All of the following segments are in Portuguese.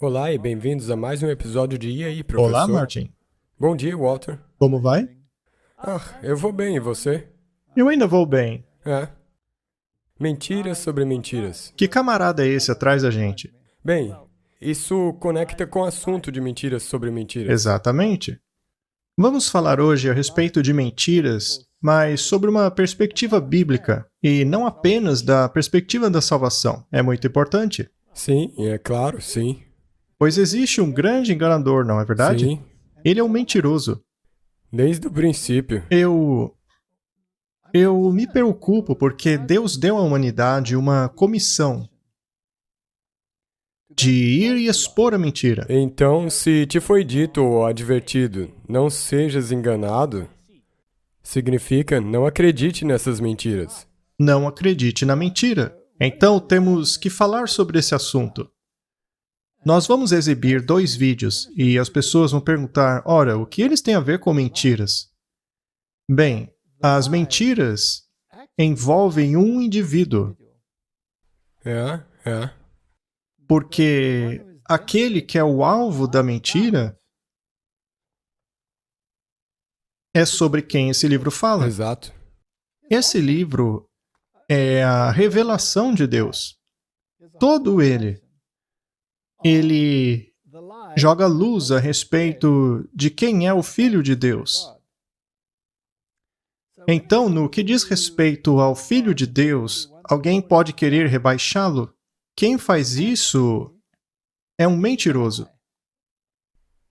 Olá e bem-vindos a mais um episódio de E aí, Olá, professor? Martin. Bom dia, Walter. Como vai? Eu vou bem, e você? Eu ainda vou bem. É. Mentiras sobre mentiras. Que camarada é esse atrás da gente? Bem, isso conecta com o assunto de mentiras sobre mentiras. Exatamente. Vamos falar hoje a respeito de mentiras, mas sobre uma perspectiva bíblica e não apenas da perspectiva da salvação. É muito importante, Sim, é claro, sim. pois existe um grande enganador, não é verdade? Sim, Ele é um mentiroso. desde o princípio. Eu me preocupo porque Deus deu à humanidade uma comissão de ir e expor a mentira. Então, se te foi dito ou advertido, não sejas enganado, significa não acredite nessas mentiras. Não acredite na mentira. Então temos que falar sobre esse assunto. Nós vamos exibir 2 vídeos e as pessoas vão perguntar: ora, o que eles têm a ver com mentiras? Bem, as mentiras envolvem um indivíduo, É. porque aquele que é o alvo da mentira é sobre quem esse livro fala. Exato. Esse livro é a revelação de Deus. Todo ele joga luz a respeito de quem é o Filho de Deus. Então, no que diz respeito ao Filho de Deus, alguém pode querer rebaixá-lo? Quem faz isso é um mentiroso.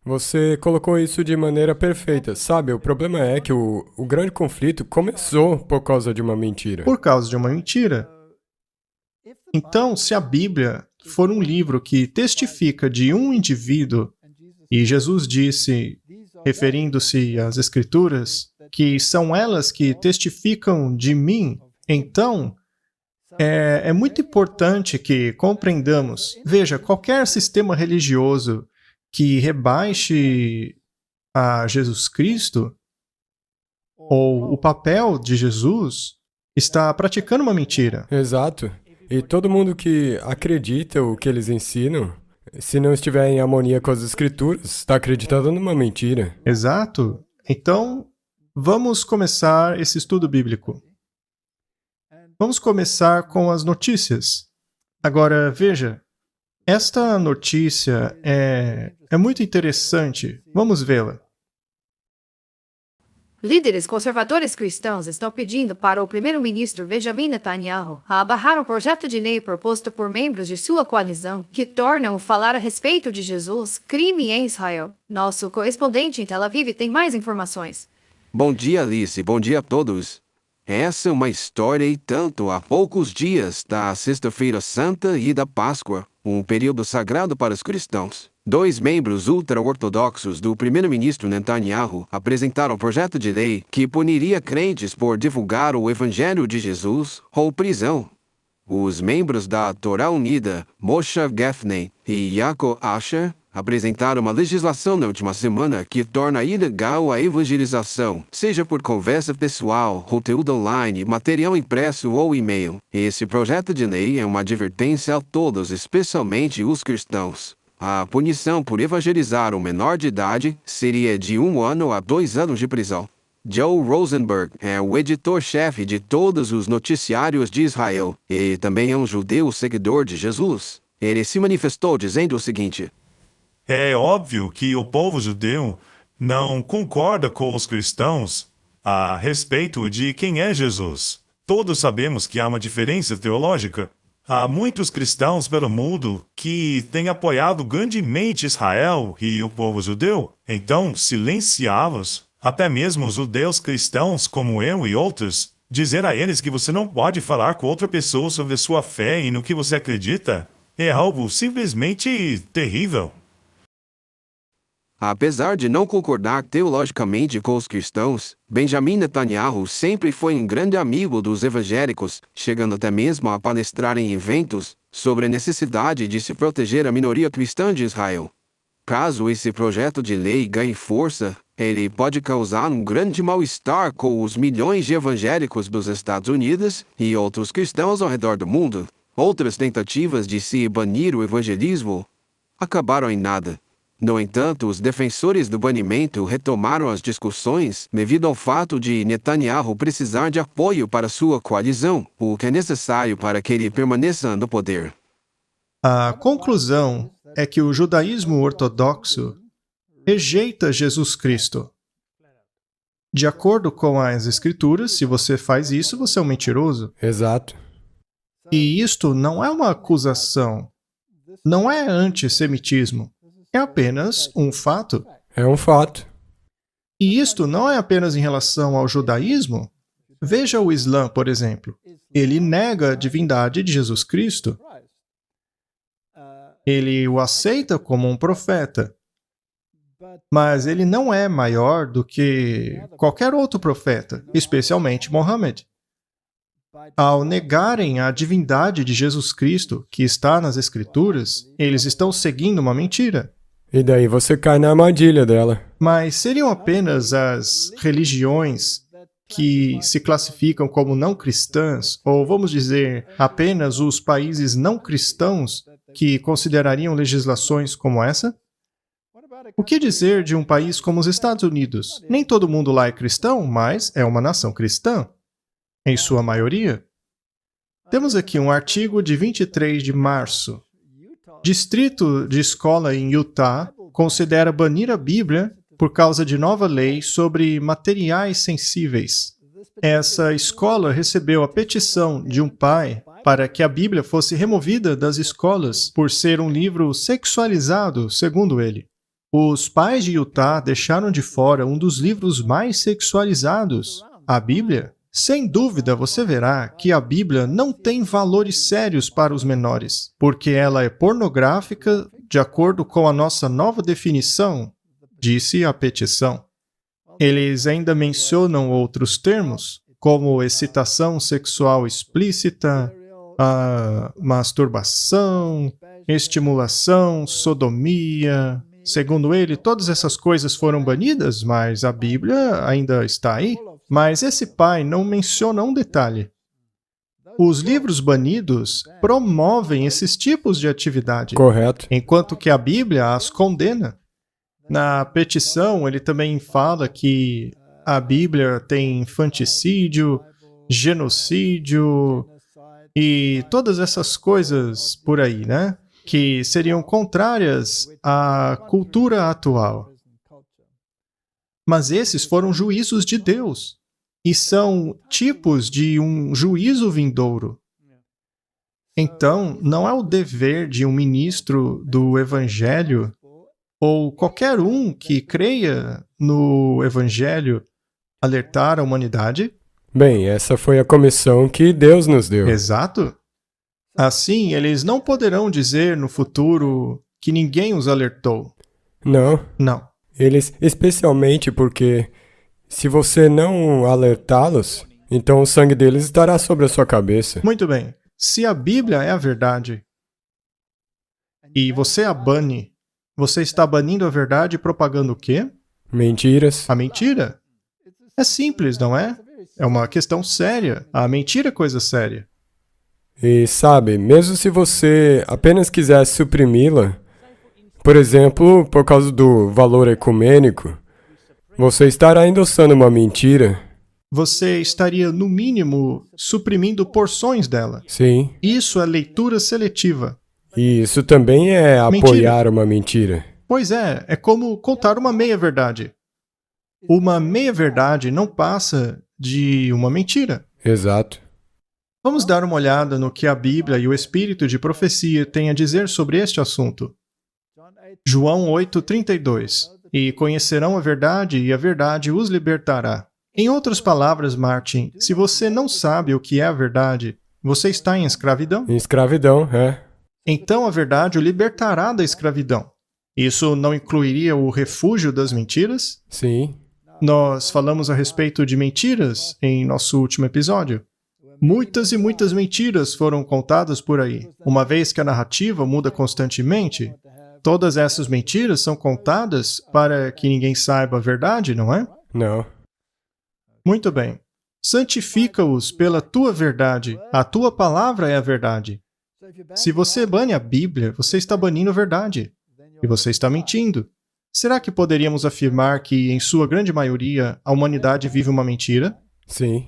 Você colocou isso de maneira perfeita. Sabe, o problema é que o grande conflito começou por causa de uma mentira. Por causa de uma mentira. Então, se a Bíblia for um livro que testifica de um indivíduo, e Jesus disse, referindo-se às Escrituras, que são elas que testificam de mim, então é muito importante que compreendamos. Veja, qualquer sistema religioso que rebaixe a Jesus Cristo ou o papel de Jesus está praticando uma mentira. Exato. E todo mundo que acredita o que eles ensinam, se não estiver em harmonia com as escrituras, está acreditando numa mentira. Exato. Então, vamos começar esse estudo bíblico. Vamos começar com as notícias. Agora, veja, esta notícia é muito interessante. Vamos vê-la. Líderes conservadores cristãos estão pedindo para o primeiro-ministro Benjamin Netanyahu abarrar um projeto de lei proposto por membros de sua coalizão que torna o falar a respeito de Jesus crime em Israel. Nosso correspondente em Tel Aviv tem mais informações. Bom dia, Alice. Bom dia a todos. Essa é uma história e tanto há poucos dias da Sexta-feira Santa e da Páscoa, um período sagrado para os cristãos. 2 membros ultra-ortodoxos do primeiro-ministro Netanyahu apresentaram um projeto de lei que puniria crentes por divulgar o Evangelho de Jesus ou prisão. Os membros da Torá Unida, Moshe Gafney e Yaakov Asher, apresentaram uma legislação na última semana que torna ilegal a evangelização, seja por conversa pessoal, conteúdo online, material impresso ou e-mail. Esse projeto de lei é uma advertência a todos, especialmente os cristãos. A punição por evangelizar um menor de idade seria de 1 ano a 2 anos de prisão. Joe Rosenberg é o editor-chefe de todos os noticiários de Israel e também é um judeu seguidor de Jesus. Ele se manifestou dizendo o seguinte: É óbvio que o povo judeu não concorda com os cristãos a respeito de quem é Jesus. Todos sabemos que há uma diferença teológica. Há muitos cristãos pelo mundo que têm apoiado grandemente Israel e o povo judeu. Então, silenciá-los, até mesmo os judeus cristãos como eu e outros, dizer a eles que você não pode falar com outra pessoa sobre a sua fé e no que você acredita, é algo simplesmente terrível. apesar de não concordar teologicamente com os cristãos, Benjamin Netanyahu sempre foi um grande amigo dos evangélicos, chegando até mesmo a palestrar em eventos sobre a necessidade de se proteger a minoria cristã de Israel. Caso esse projeto de lei ganhe força, ele pode causar um grande mal-estar com os milhões de evangélicos dos Estados Unidos e outros cristãos ao redor do mundo. Outras tentativas de se banir o evangelismo acabaram em nada. No entanto, os defensores do banimento retomaram as discussões devido ao fato de Netanyahu precisar de apoio para sua coalizão, o que é necessário para que ele permaneça no poder. A conclusão é que o judaísmo ortodoxo rejeita Jesus Cristo. De acordo com as Escrituras, se você faz isso, você é um mentiroso. Exato. E isto não é uma acusação, não é antissemitismo, é apenas um fato. É um fato. E isto não é apenas em relação ao judaísmo. Veja o Islã, por exemplo. Ele nega a divindade de Jesus Cristo. Ele o aceita como um profeta. Mas ele não é maior do que qualquer outro profeta, especialmente Mohammed. Ao negarem a divindade de Jesus Cristo, que está nas Escrituras, eles estão seguindo uma mentira. E daí você cai na armadilha dela. Mas seriam apenas as religiões que se classificam como não cristãs, ou vamos dizer, apenas os países não cristãos que considerariam legislações como essa? O que dizer de um país como os Estados Unidos? Nem todo mundo lá é cristão, mas é uma nação cristã, em sua maioria. Temos aqui um artigo de 23 de março. Distrito de escola em Utah considera banir a Bíblia por causa de nova lei sobre materiais sensíveis. Essa escola recebeu a petição de um pai para que a Bíblia fosse removida das escolas por ser um livro sexualizado, segundo ele. Os pais de Utah deixaram de fora um dos livros mais sexualizados, a Bíblia. Sem dúvida, você verá que a Bíblia não tem valores sérios para os menores, porque ela é pornográfica de acordo com a nossa nova definição, disse a petição. Eles ainda mencionam outros termos, como excitação sexual explícita, a masturbação, estimulação, sodomia. Segundo ele, todas essas coisas foram banidas, mas a Bíblia ainda está aí. Mas esse pai não menciona um detalhe. Os livros banidos promovem esses tipos de atividade, Correto. enquanto que a Bíblia as condena. Na petição, ele também fala que a Bíblia tem infanticídio, genocídio e todas essas coisas por aí, né? Que seriam contrárias à cultura atual. Mas esses foram juízos de Deus e são tipos de um juízo vindouro. Então, não é o dever de um ministro do Evangelho ou qualquer um que creia no Evangelho alertar a humanidade? Bem, essa foi a comissão que Deus nos deu. Exato. Assim, eles não poderão dizer no futuro que ninguém os alertou. Não. Não. Eles, especialmente porque se você não alertá-los, então o sangue deles estará sobre a sua cabeça. Muito bem. Se a Bíblia é a verdade e você a bane, você está banindo a verdade e propagando o quê? Mentiras. A mentira. É simples, não é? É uma questão séria. A mentira é coisa séria. E sabe, mesmo se você apenas quisesse suprimi-la, por exemplo, por causa do valor ecumênico, você estará endossando uma mentira. Você estaria, no mínimo, suprimindo porções dela. Sim. Isso é leitura seletiva. E isso também é apoiar uma mentira. Pois é como contar uma meia-verdade. Uma meia-verdade não passa de uma mentira. Exato. Vamos dar uma olhada no que a Bíblia e o Espírito de profecia têm a dizer sobre este assunto. João 8:32. E conhecerão a verdade, e a verdade os libertará. Em outras palavras, Martin, se você não sabe o que é a verdade, você está em escravidão. Em escravidão, é. Então a verdade o libertará da escravidão. Isso não incluiria o refúgio das mentiras? Sim. Nós falamos a respeito de mentiras em nosso último episódio. Muitas e muitas mentiras foram contadas por aí. Uma vez que a narrativa muda constantemente, todas essas mentiras são contadas para que ninguém saiba a verdade, não é? Não. Muito bem. Santifica-os pela tua verdade. A tua palavra é a verdade. Se você bane a Bíblia, você está banindo a verdade. E você está mentindo. Será que poderíamos afirmar que, em sua grande maioria, a humanidade vive uma mentira? Sim.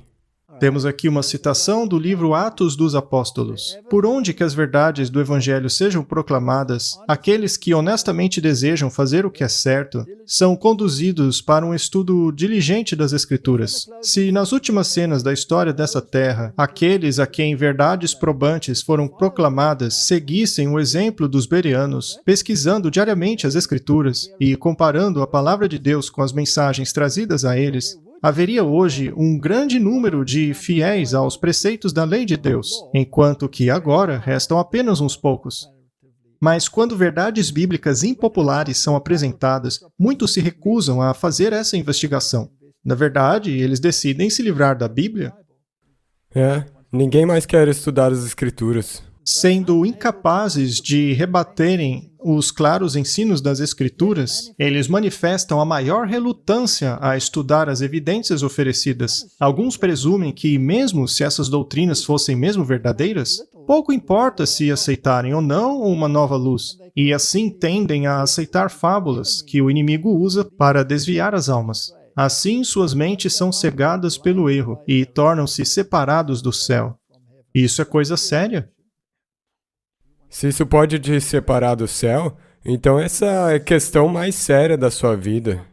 Temos aqui uma citação do livro Atos dos Apóstolos. Por onde que as verdades do Evangelho sejam proclamadas, aqueles que honestamente desejam fazer o que é certo, são conduzidos para um estudo diligente das Escrituras. Se nas últimas cenas da história dessa terra, aqueles a quem verdades probantes foram proclamadas seguissem o exemplo dos bereanos, pesquisando diariamente as Escrituras e comparando a palavra de Deus com as mensagens trazidas a eles, haveria hoje um grande número de fiéis aos preceitos da lei de Deus, enquanto que agora restam apenas uns poucos. Mas quando verdades bíblicas impopulares são apresentadas, muitos se recusam a fazer essa investigação. Na verdade, eles decidem se livrar da Bíblia. Ninguém mais quer estudar as Escrituras. Sendo incapazes de rebaterem os claros ensinos das Escrituras, eles manifestam a maior relutância a estudar as evidências oferecidas. Alguns presumem que, mesmo se essas doutrinas fossem mesmo verdadeiras, pouco importa se aceitarem ou não uma nova luz, e assim tendem a aceitar fábulas que o inimigo usa para desviar as almas. Assim, suas mentes são cegadas pelo erro e tornam-se separados do céu. Isso é coisa séria. Se isso pode te separar do céu, então essa é a questão mais séria da sua vida.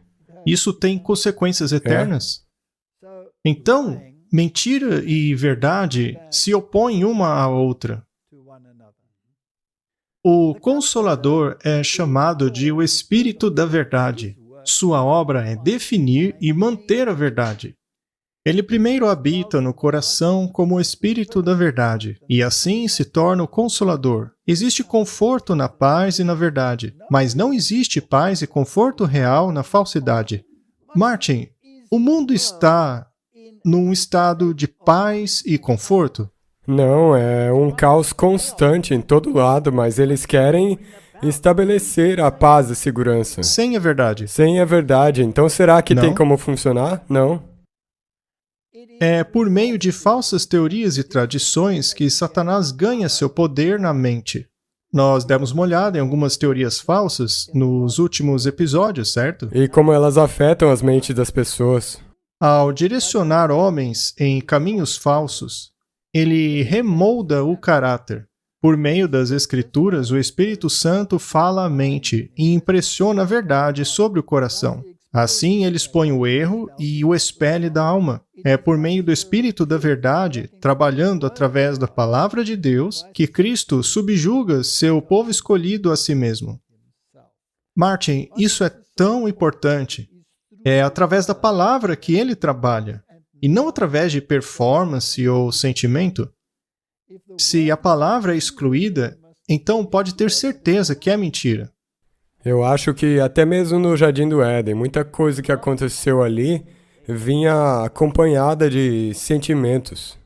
Isso tem consequências eternas. Então, mentira e verdade se opõem uma à outra. O Consolador é chamado de o Espírito da Verdade. Sua obra é definir e manter a verdade. Ele primeiro habita no coração como o Espírito da Verdade, e assim se torna o Consolador. Existe conforto na paz e na verdade, mas não existe paz e conforto real na falsidade. Martin, o mundo está num estado de paz e conforto? Não, é um caos constante em todo lado, mas eles querem estabelecer a paz e segurança. Sem a verdade. Sem a verdade. Então será que Não. tem como funcionar? Não. É por meio de falsas teorias e tradições que Satanás ganha seu poder na mente. Nós demos uma olhada em algumas teorias falsas nos últimos episódios, certo? E como elas afetam as mentes das pessoas. Ao direcionar homens em caminhos falsos, ele remolda o caráter. Por meio das Escrituras, o Espírito Santo fala à mente e impressiona a verdade sobre o coração. Assim, ele expõe o erro e o expele da alma. É por meio do Espírito da Verdade, trabalhando através da Palavra de Deus, que Cristo subjuga seu povo escolhido a si mesmo. Martin, isso é tão importante. É através da Palavra que ele trabalha, e não através de performance ou sentimento. Se a Palavra é excluída, então pode ter certeza que é mentira. Eu acho que até mesmo no Jardim do Éden, muita coisa que aconteceu ali vinha acompanhada de sentimentos.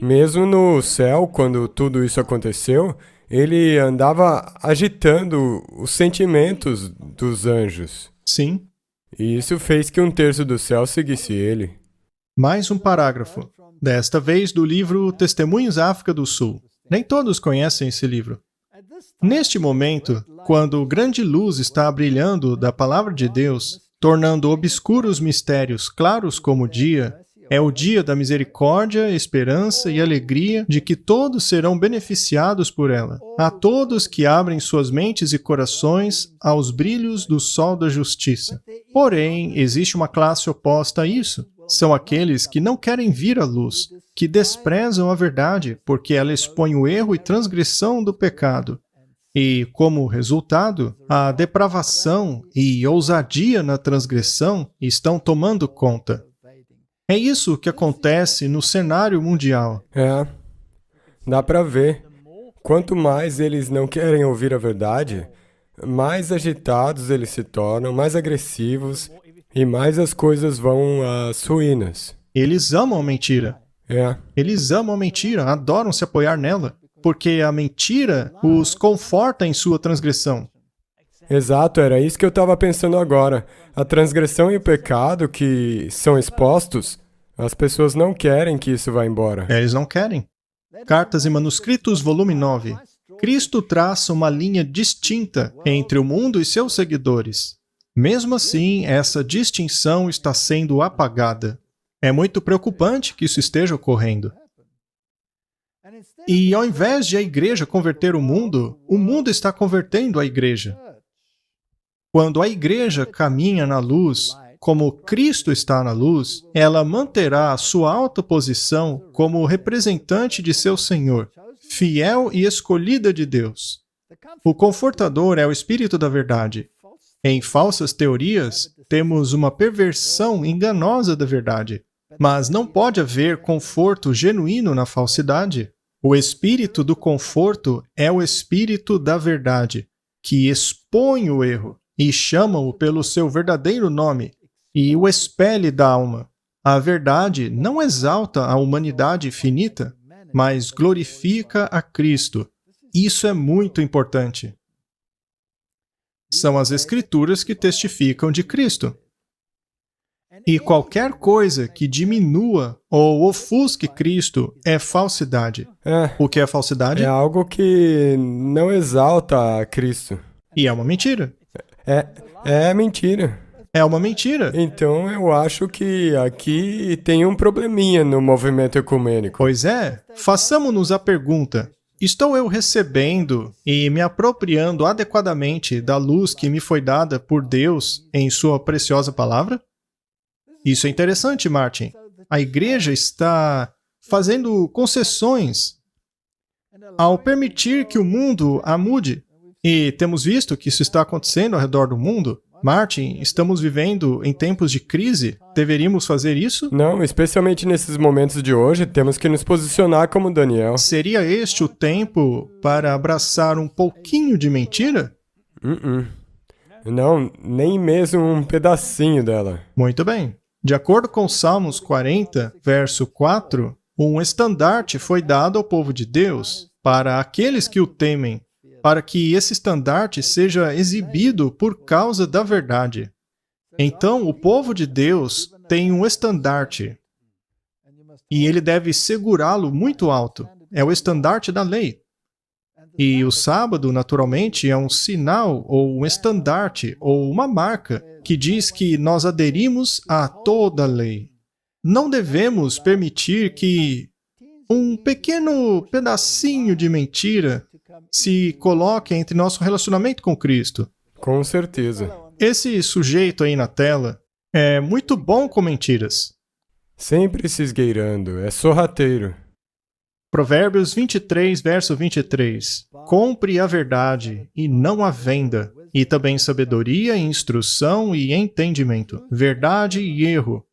Mesmo no céu, quando tudo isso aconteceu, ele andava agitando os sentimentos dos anjos. Sim. E isso fez que 1/3 do céu seguisse ele. Mais um parágrafo. Desta vez do livro Testemunhos à África do Sul. Nem todos conhecem esse livro. Neste momento, quando grande luz está brilhando da Palavra de Deus, tornando obscuros mistérios claros como o dia, é o dia da misericórdia, esperança e alegria de que todos serão beneficiados por ela. A todos que abrem suas mentes e corações aos brilhos do sol da justiça. Porém, existe uma classe oposta a isso. São aqueles que não querem vir à luz, que desprezam a verdade, porque ela expõe o erro e transgressão do pecado. E, como resultado, a depravação e ousadia na transgressão estão tomando conta. É isso que acontece no cenário mundial. Dá pra ver. Quanto mais eles não querem ouvir a verdade, mais agitados eles se tornam, mais agressivos, e mais as coisas vão às ruínas. Eles amam a mentira. Eles amam a mentira, adoram se apoiar nela, porque a mentira os conforta em sua transgressão. Exato, era isso que eu estava pensando agora. A transgressão e o pecado que são expostos, as pessoas não querem que isso vá embora. Eles não querem. Cartas e Manuscritos, volume 9. Cristo traça uma linha distinta entre o mundo e seus seguidores. Mesmo assim, essa distinção está sendo apagada. É muito preocupante que isso esteja ocorrendo. E ao invés de a igreja converter o mundo está convertendo a igreja. Quando a igreja caminha na luz, como Cristo está na luz, ela manterá a sua alta posição como representante de seu Senhor, fiel e escolhida de Deus. O Confortador é o Espírito da Verdade. Em falsas teorias, temos uma perversão enganosa da verdade. Mas não pode haver conforto genuíno na falsidade. O espírito do conforto é o espírito da verdade, que expõe o erro e chama-o pelo seu verdadeiro nome e o expele da alma. A verdade não exalta a humanidade finita, mas glorifica a Cristo. Isso é muito importante. São as Escrituras que testificam de Cristo. E qualquer coisa que diminua ou ofusque Cristo é falsidade. O que é falsidade? É algo que não exalta a Cristo. E é uma mentira. É mentira. É uma mentira. Então eu acho que aqui tem um probleminha no movimento ecumênico. Pois é, façamos-nos a pergunta: estou eu recebendo e me apropriando adequadamente da luz que me foi dada por Deus em sua preciosa palavra? Isso é interessante, Martin. A igreja está fazendo concessões ao permitir que o mundo a mude. E temos visto que isso está acontecendo ao redor do mundo. Martin, estamos vivendo em tempos de crise. Deveríamos fazer isso? Não, especialmente nesses momentos de hoje, temos que nos posicionar como Daniel. Seria este o tempo para abraçar um pouquinho de mentira? Não, nem mesmo um pedacinho dela. Muito bem. De acordo com Salmos 40, verso 4, um estandarte foi dado ao povo de Deus para aqueles que o temem, para que esse estandarte seja exibido por causa da verdade. Então, o povo de Deus tem um estandarte e ele deve segurá-lo muito alto. É o estandarte da lei. E o sábado, naturalmente, é um sinal ou um estandarte ou uma marca que diz que nós aderimos a toda a lei. Não devemos permitir que um pequeno pedacinho de mentira se coloque entre nosso relacionamento com Cristo. Com certeza. Esse sujeito aí na tela é muito bom com mentiras. Sempre se esgueirando, é sorrateiro. Provérbios 23, verso 23. Compre a verdade e não a venda, e também sabedoria, instrução e entendimento. Verdade e erro.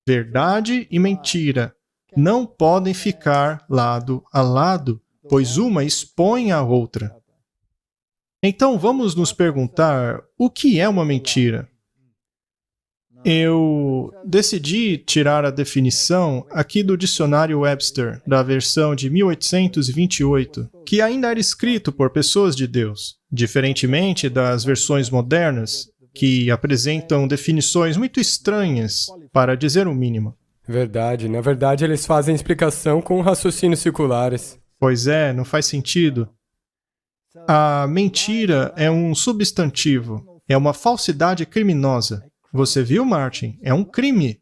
Verdade e mentira não podem ficar lado a lado, pois uma expõe a outra. Então vamos nos perguntar, o que é uma mentira? Eu decidi tirar a definição aqui do dicionário Webster, da versão de 1828, que ainda era escrito por pessoas de Deus, diferentemente das versões modernas, que apresentam definições muito estranhas, para dizer o mínimo. Verdade. Na verdade, eles fazem explicação com raciocínios circulares. Pois é, não faz sentido. A mentira é um substantivo, é uma falsidade criminosa. Você viu, Martin? É um crime.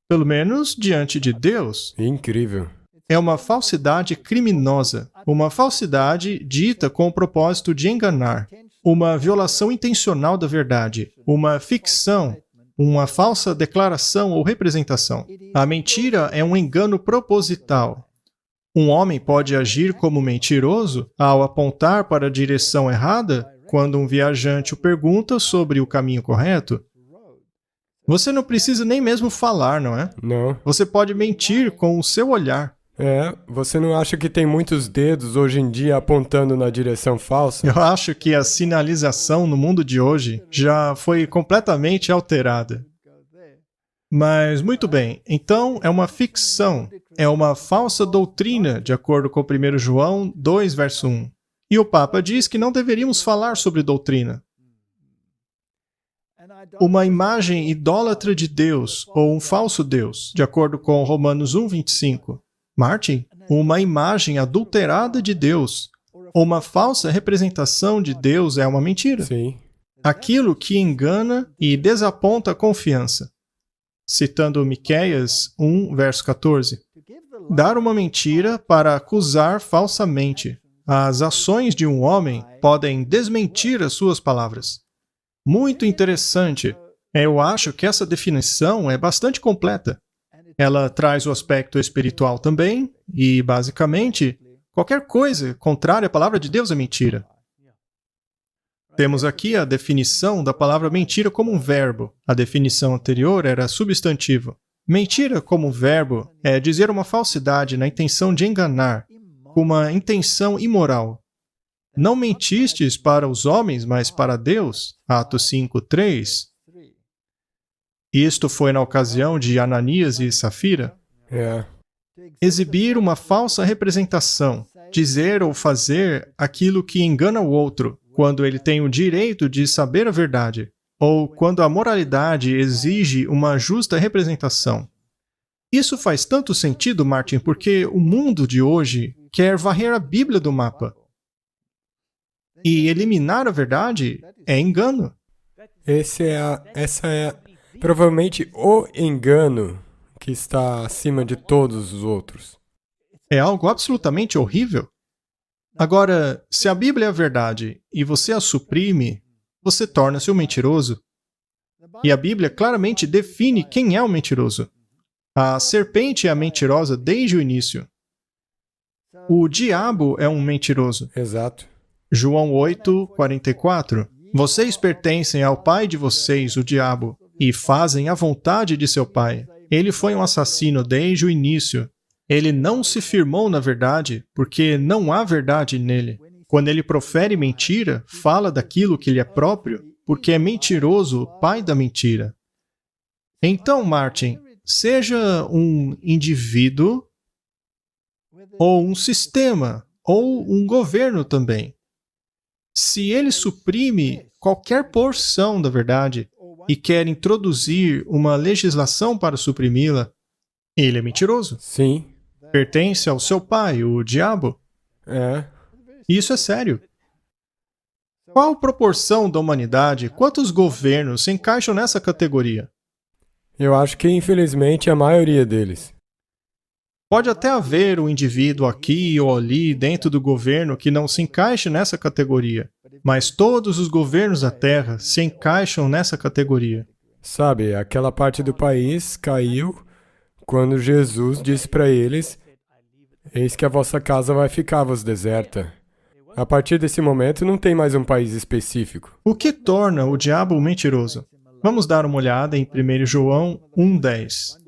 Pelo menos diante de Deus. Incrível. É uma falsidade criminosa. Uma falsidade dita com o propósito de enganar. Uma violação intencional da verdade. Uma ficção. Uma falsa declaração ou representação. A mentira é um engano proposital. Um homem pode agir como mentiroso ao apontar para a direção errada quando um viajante o pergunta sobre o caminho correto. Você não precisa nem mesmo falar, não é? Não. Você pode mentir com o seu olhar. Você não acha que tem muitos dedos hoje em dia apontando na direção falsa? Eu acho que a sinalização no mundo de hoje já foi completamente alterada. Mas, muito bem, então é uma ficção, é uma falsa doutrina, de acordo com 1 João 2, verso 1. E o Papa diz que não deveríamos falar sobre doutrina. Uma imagem idólatra de Deus, ou um falso Deus, de acordo com Romanos 1, 25. Martin, uma imagem adulterada de Deus, Uma falsa representação de Deus é uma mentira. Sim. Aquilo que engana e desaponta a confiança. Citando Miqueias 1, verso 14. Dar uma mentira para acusar falsamente. As ações de um homem podem desmentir as suas palavras. Muito interessante. Eu acho que essa definição é bastante completa. Ela traz o aspecto espiritual também, e, basicamente, qualquer coisa contrária à palavra de Deus é mentira. Temos aqui a definição da palavra mentira como um verbo. A definição anterior era substantivo. Mentira como verbo é dizer uma falsidade na intenção de enganar, com uma intenção imoral. Não mentistes para os homens, mas para Deus. Atos 5:3. Isto foi na ocasião de Ananias e Safira. É. Exibir uma falsa representação, dizer ou fazer aquilo que engana o outro, quando ele tem o direito de saber a verdade, ou quando a moralidade exige uma justa representação. Isso faz tanto sentido, Martin, porque o mundo de hoje quer varrer a Bíblia do mapa. E eliminar a verdade é engano. Essa é provavelmente o engano que está acima de todos os outros. É algo absolutamente horrível. Agora, se a Bíblia é a verdade e você a suprime, você torna-se um mentiroso. E a Bíblia claramente define quem é o mentiroso. A serpente é a mentirosa desde o início. O diabo é um mentiroso. Exato. João 8:44. Vocês pertencem ao pai de vocês, o diabo, e fazem a vontade de seu pai. Ele foi um assassino desde o início. Ele não se firmou na verdade, porque não há verdade nele. Quando ele profere mentira, fala daquilo que lhe é próprio, porque é mentiroso, o pai da mentira. Então, Martin, seja um indivíduo, ou um sistema, ou um governo também. Se ele suprime qualquer porção da verdade e quer introduzir uma legislação para suprimi-la, ele é mentiroso. Sim. Pertence ao seu pai, o diabo. É. Isso é sério. Qual proporção da humanidade, quantos governos se encaixam nessa categoria? Eu acho que, infelizmente, a maioria deles. Pode até haver um indivíduo aqui ou ali dentro do governo que não se encaixe nessa categoria, mas todos os governos da Terra se encaixam nessa categoria. Sabe, aquela parte do país caiu quando Jesus disse para eles: eis que a vossa casa vai ficar-vos deserta. A partir desse momento não tem mais um país específico. O que torna o diabo mentiroso? Vamos dar uma olhada em 1 João 1:10.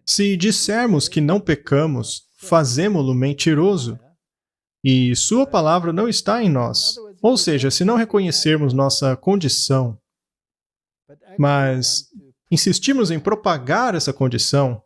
Se dissermos que não pecamos, fazemo-lo mentiroso, e sua palavra não está em nós. Ou seja, se não reconhecermos nossa condição, mas insistimos em propagar essa condição,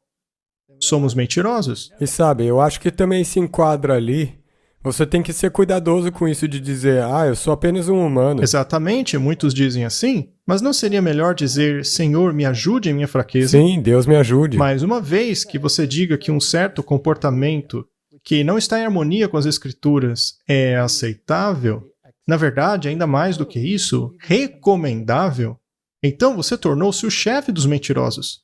somos mentirosos. E sabe, eu acho que também se enquadra ali. Você tem que ser cuidadoso com isso de dizer: eu sou apenas um humano. Exatamente, muitos dizem assim, mas não seria melhor dizer: Senhor, me ajude em minha fraqueza? Sim, Deus me ajude. Mas uma vez que você diga que um certo comportamento que não está em harmonia com as Escrituras é aceitável, na verdade, ainda mais do que isso, recomendável, então você tornou-se o chefe dos mentirosos.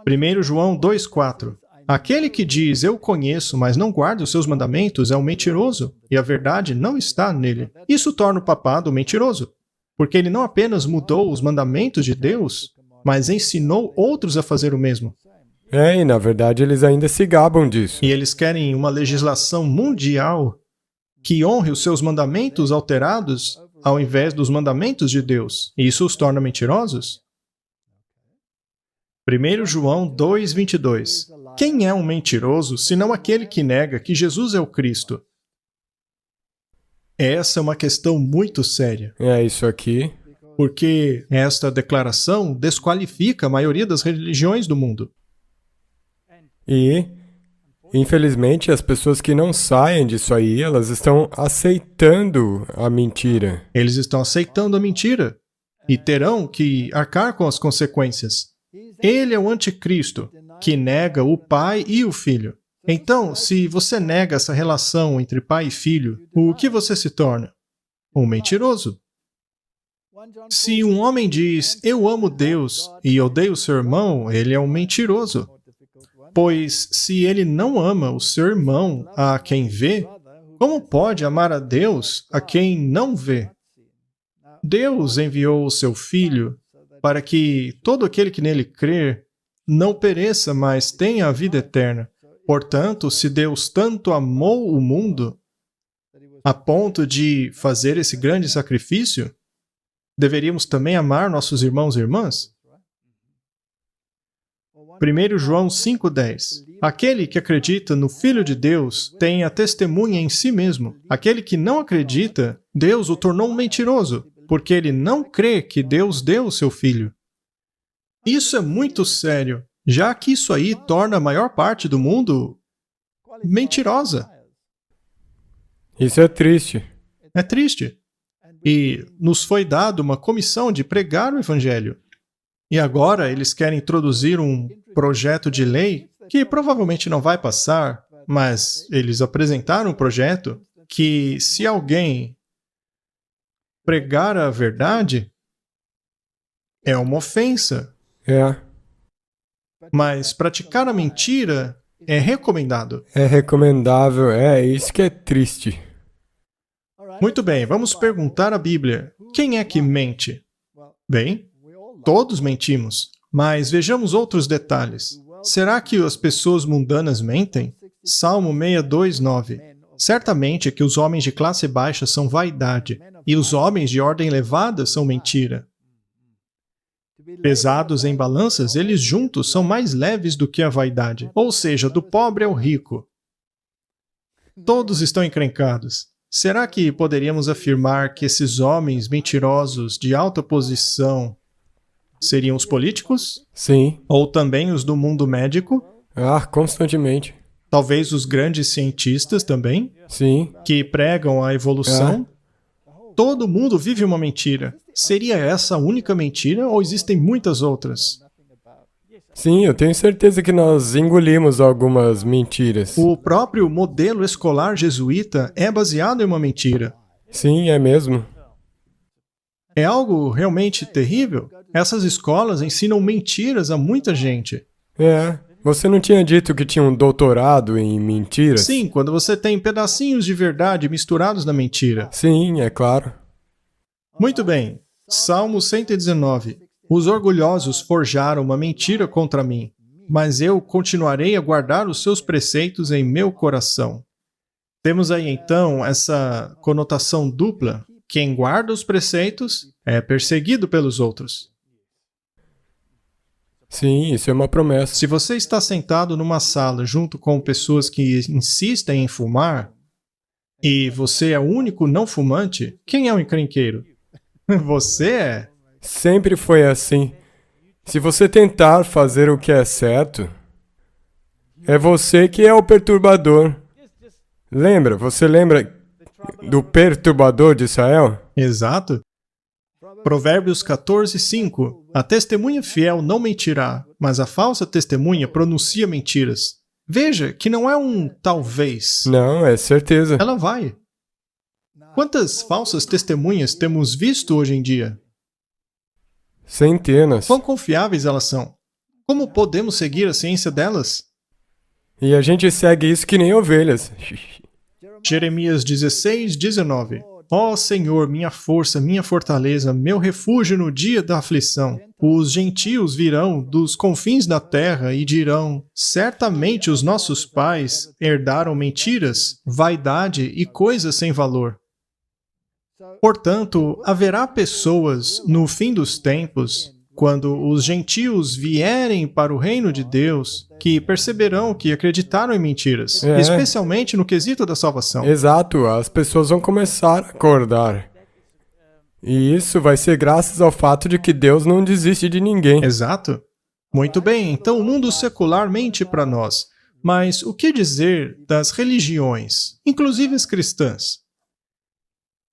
1 João 2:4. Aquele que diz, eu conheço, mas não guarda os seus mandamentos, é um mentiroso, e a verdade não está nele. Isso torna o papado mentiroso, porque ele não apenas mudou os mandamentos de Deus, mas ensinou outros a fazer o mesmo. E na verdade eles ainda se gabam disso. E eles querem uma legislação mundial que honre os seus mandamentos alterados ao invés dos mandamentos de Deus. E isso os torna mentirosos? 1 João 2:22. Quem é um mentiroso, senão aquele que nega que Jesus é o Cristo? Essa é uma questão muito séria, É isso aqui. porque esta declaração desqualifica a maioria das religiões do mundo. E, infelizmente, as pessoas que não saem disso aí, elas estão aceitando a mentira. Eles estão aceitando a mentira e terão que arcar com as consequências. Ele é o anticristo, que nega o Pai e o Filho. Então, se você nega essa relação entre pai e filho, o que você se torna? Um mentiroso. Se um homem diz, eu amo Deus e odeio seu irmão, ele é um mentiroso. Pois se ele não ama o seu irmão a quem vê, como pode amar a Deus a quem não vê? Deus enviou o seu Filho para que todo aquele que nele crer não pereça, mas tenha a vida eterna. Portanto, se Deus tanto amou o mundo, a ponto de fazer esse grande sacrifício, deveríamos também amar nossos irmãos e irmãs? 1 João 5,10. Aquele que acredita no Filho de Deus tem a testemunha em si mesmo. Aquele que não acredita, Deus o tornou um mentiroso, porque ele não crê que Deus deu o seu Filho. Isso é muito sério, já que isso aí torna a maior parte do mundo mentirosa. Isso é triste. É triste. E nos foi dado uma comissão de pregar o Evangelho. E agora eles querem introduzir um projeto de lei que provavelmente não vai passar, mas eles apresentaram um projeto que, se alguém pregar a verdade, é uma ofensa. É. Mas praticar a mentira é recomendado. É recomendável. É isso que é triste. Muito bem, vamos perguntar à Bíblia. Quem é que mente? Bem, todos mentimos. Mas vejamos outros detalhes. Será que as pessoas mundanas mentem? Salmo 62:9. Certamente que os homens de classe baixa são vaidade, e os homens de ordem elevada são mentira. Pesados em balanças, eles juntos são mais leves do que a vaidade, ou seja, do pobre ao rico. Todos estão encrencados. Será que poderíamos afirmar que esses homens mentirosos de alta posição seriam os políticos? Sim. Ou também os do mundo médico? Ah, constantemente. Talvez os grandes cientistas também, Sim. que pregam a evolução? Todo mundo vive uma mentira. Seria essa a única mentira ou existem muitas outras? Sim, eu tenho certeza que nós engolimos algumas mentiras. O próprio modelo escolar jesuíta é baseado em uma mentira. Sim, é mesmo. É algo realmente terrível. Essas escolas ensinam mentiras a muita gente. É. Você não tinha dito que tinha um doutorado em mentiras? Sim, quando você tem pedacinhos de verdade misturados na mentira. Sim, é claro. Muito bem. Salmo 119. Os orgulhosos forjaram uma mentira contra mim, mas eu continuarei a guardar os seus preceitos em meu coração. Temos aí então essa conotação dupla. Quem guarda os preceitos é perseguido pelos outros. Sim, isso é uma promessa. Se você está sentado numa sala junto com pessoas que insistem em fumar, e você é o único não fumante, quem é o encrenqueiro? Você é. Sempre foi assim. Se você tentar fazer o que é certo, é você que é o perturbador. Você lembra do perturbador de Israel? Exato. Provérbios 14:5. A testemunha fiel não mentirá, mas a falsa testemunha pronuncia mentiras. Veja que não é um talvez. Não, é certeza. Ela vai. Quantas falsas testemunhas temos visto hoje em dia? Centenas. Quão confiáveis elas são? Como podemos seguir a ciência delas? E a gente segue isso que nem ovelhas. Jeremias 16:19. Ó Senhor, minha força, minha fortaleza, meu refúgio no dia da aflição. Os gentios virão dos confins da terra e dirão: certamente os nossos pais herdaram mentiras, vaidade e coisas sem valor. Portanto, haverá pessoas no fim dos tempos, quando os gentios vierem para o reino de Deus, que perceberão que acreditaram em mentiras, especialmente no quesito da salvação. Exato, as pessoas vão começar a acordar. E isso vai ser graças ao fato de que Deus não desiste de ninguém. Exato. Muito bem, então o mundo secular mente para nós. Mas o que dizer das religiões, inclusive as cristãs?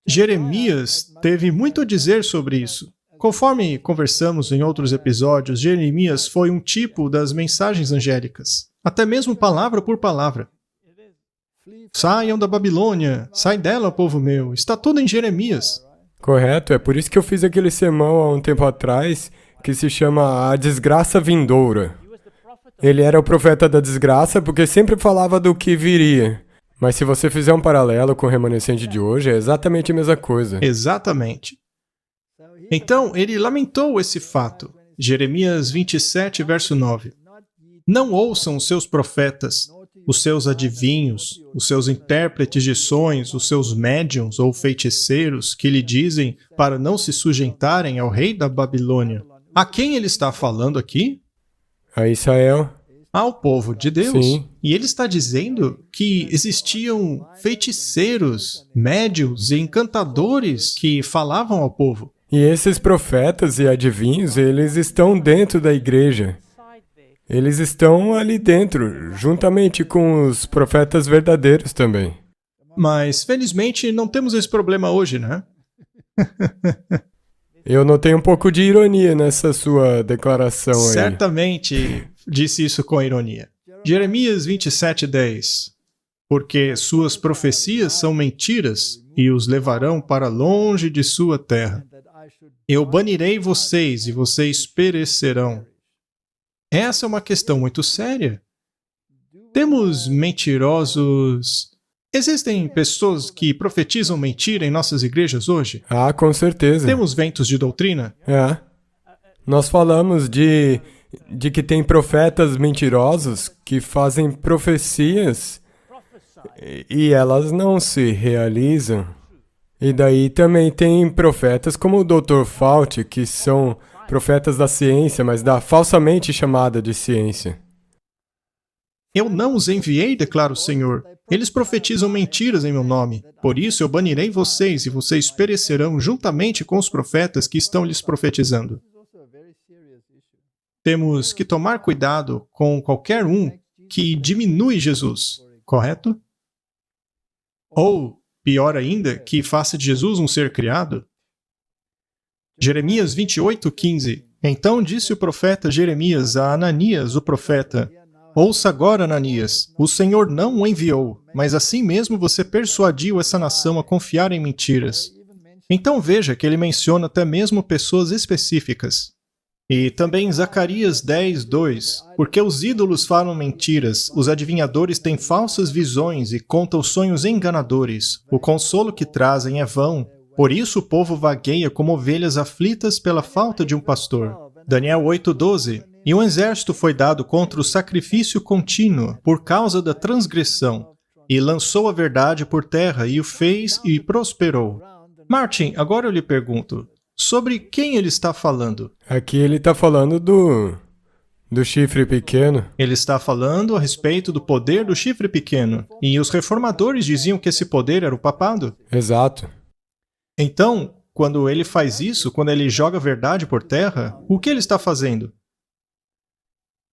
Jeremias teve muito a dizer sobre isso. Conforme conversamos em outros episódios, Jeremias foi um tipo das mensagens angélicas. até mesmo palavra por palavra. Saiam da Babilônia, sai dela, povo meu. Está tudo em Jeremias. Correto, é por isso que eu fiz aquele sermão há um tempo atrás, que se chama A Desgraça Vindoura. Ele era o profeta da desgraça porque sempre falava do que viria. Mas se você fizer um paralelo com o remanescente de hoje, é exatamente a mesma coisa. Exatamente. Então, ele lamentou esse fato. Jeremias 27, verso 9. Não ouçam os seus profetas, os seus adivinhos, os seus intérpretes de sonhos, os seus médiuns ou feiticeiros que lhe dizem para não se sujeitarem ao rei da Babilônia. A quem ele está falando aqui? A Israel. Ao povo de Deus. Sim. E ele está dizendo que existiam feiticeiros, médiuns e encantadores que falavam ao povo. E esses profetas e adivinhos, eles estão dentro da igreja. Eles estão ali dentro, juntamente com os profetas verdadeiros também. Mas, felizmente, não temos esse problema hoje, né? Eu notei um pouco de ironia nessa sua declaração aí. Certamente disse isso com ironia. Jeremias 27:10. Porque suas profecias são mentiras e os levarão para longe de sua terra. Eu banirei vocês e vocês perecerão. Essa é uma questão muito séria. Temos mentirosos. Existem pessoas que profetizam mentira em nossas igrejas hoje? Ah, com certeza. Temos ventos de doutrina? É. Nós falamos de que tem profetas mentirosos que fazem profecias e elas não se realizam. E daí também tem profetas como o Dr. Fauci, que são profetas da ciência, mas da falsamente chamada de ciência. Eu não os enviei, declara o Senhor. Eles profetizam mentiras em meu nome. Por isso eu banirei vocês e vocês perecerão juntamente com os profetas que estão lhes profetizando. Temos que tomar cuidado com qualquer um que diminui Jesus, correto? Ou, pior ainda, que faça de Jesus um ser criado. Jeremias 28:15. Então disse o profeta Jeremias a Ananias, o profeta: Ouça agora, Ananias, o Senhor não o enviou, mas assim mesmo você persuadiu essa nação a confiar em mentiras. Então veja que ele menciona até mesmo pessoas específicas. E também Zacarias 10:2. Porque os ídolos falam mentiras, os adivinhadores têm falsas visões e contam sonhos enganadores. O consolo que trazem é vão. Por isso o povo vagueia como ovelhas aflitas pela falta de um pastor. Daniel 8:12. E um exército foi dado contra o sacrifício contínuo por causa da transgressão, e lançou a verdade por terra e o fez e prosperou. Martin, agora eu lhe pergunto, sobre quem ele está falando? Aqui ele está falando do chifre pequeno. Ele está falando a respeito do poder do chifre pequeno, e os reformadores diziam que esse poder era o papado. Exato. Então, quando ele faz isso, quando ele joga a verdade por terra, o que ele está fazendo?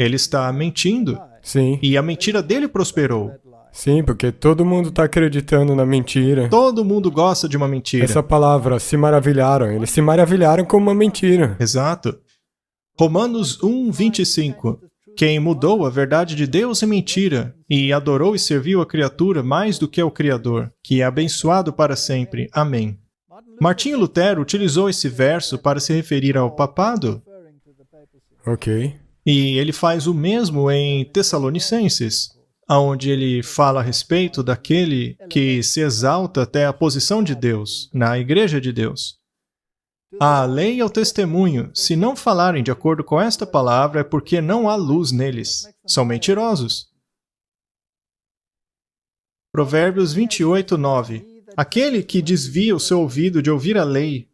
Ele está mentindo. Sim. E a mentira dele prosperou. Sim, porque todo mundo está acreditando na mentira. Todo mundo gosta de uma mentira. Essa palavra, se maravilharam. Eles se maravilharam com uma mentira. Exato. Romanos 1:25. Quem mudou a verdade de Deus em mentira e adorou e serviu a criatura mais do que ao Criador, que é abençoado para sempre. Amém. Martinho Lutero utilizou esse verso para se referir ao papado. Ok. E ele faz o mesmo em Tessalonicenses, onde ele fala a respeito daquele que se exalta até a posição de Deus, na igreja de Deus. A lei e o testemunho, se não falarem de acordo com esta palavra, é porque não há luz neles. São mentirosos. Provérbios 28:9. Aquele que desvia o seu ouvido de ouvir a lei,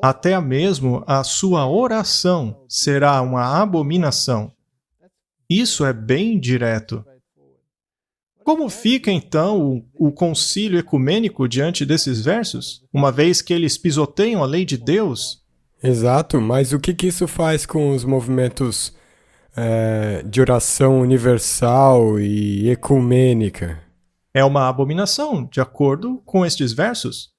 até mesmo a sua oração será uma abominação. Isso é bem direto. Como fica, então, o concílio ecumênico diante desses versos, uma vez que eles pisoteiam a lei de Deus? Exato, mas o que isso faz com os movimentos de oração universal e ecumênica? É uma abominação, de acordo com estes versos.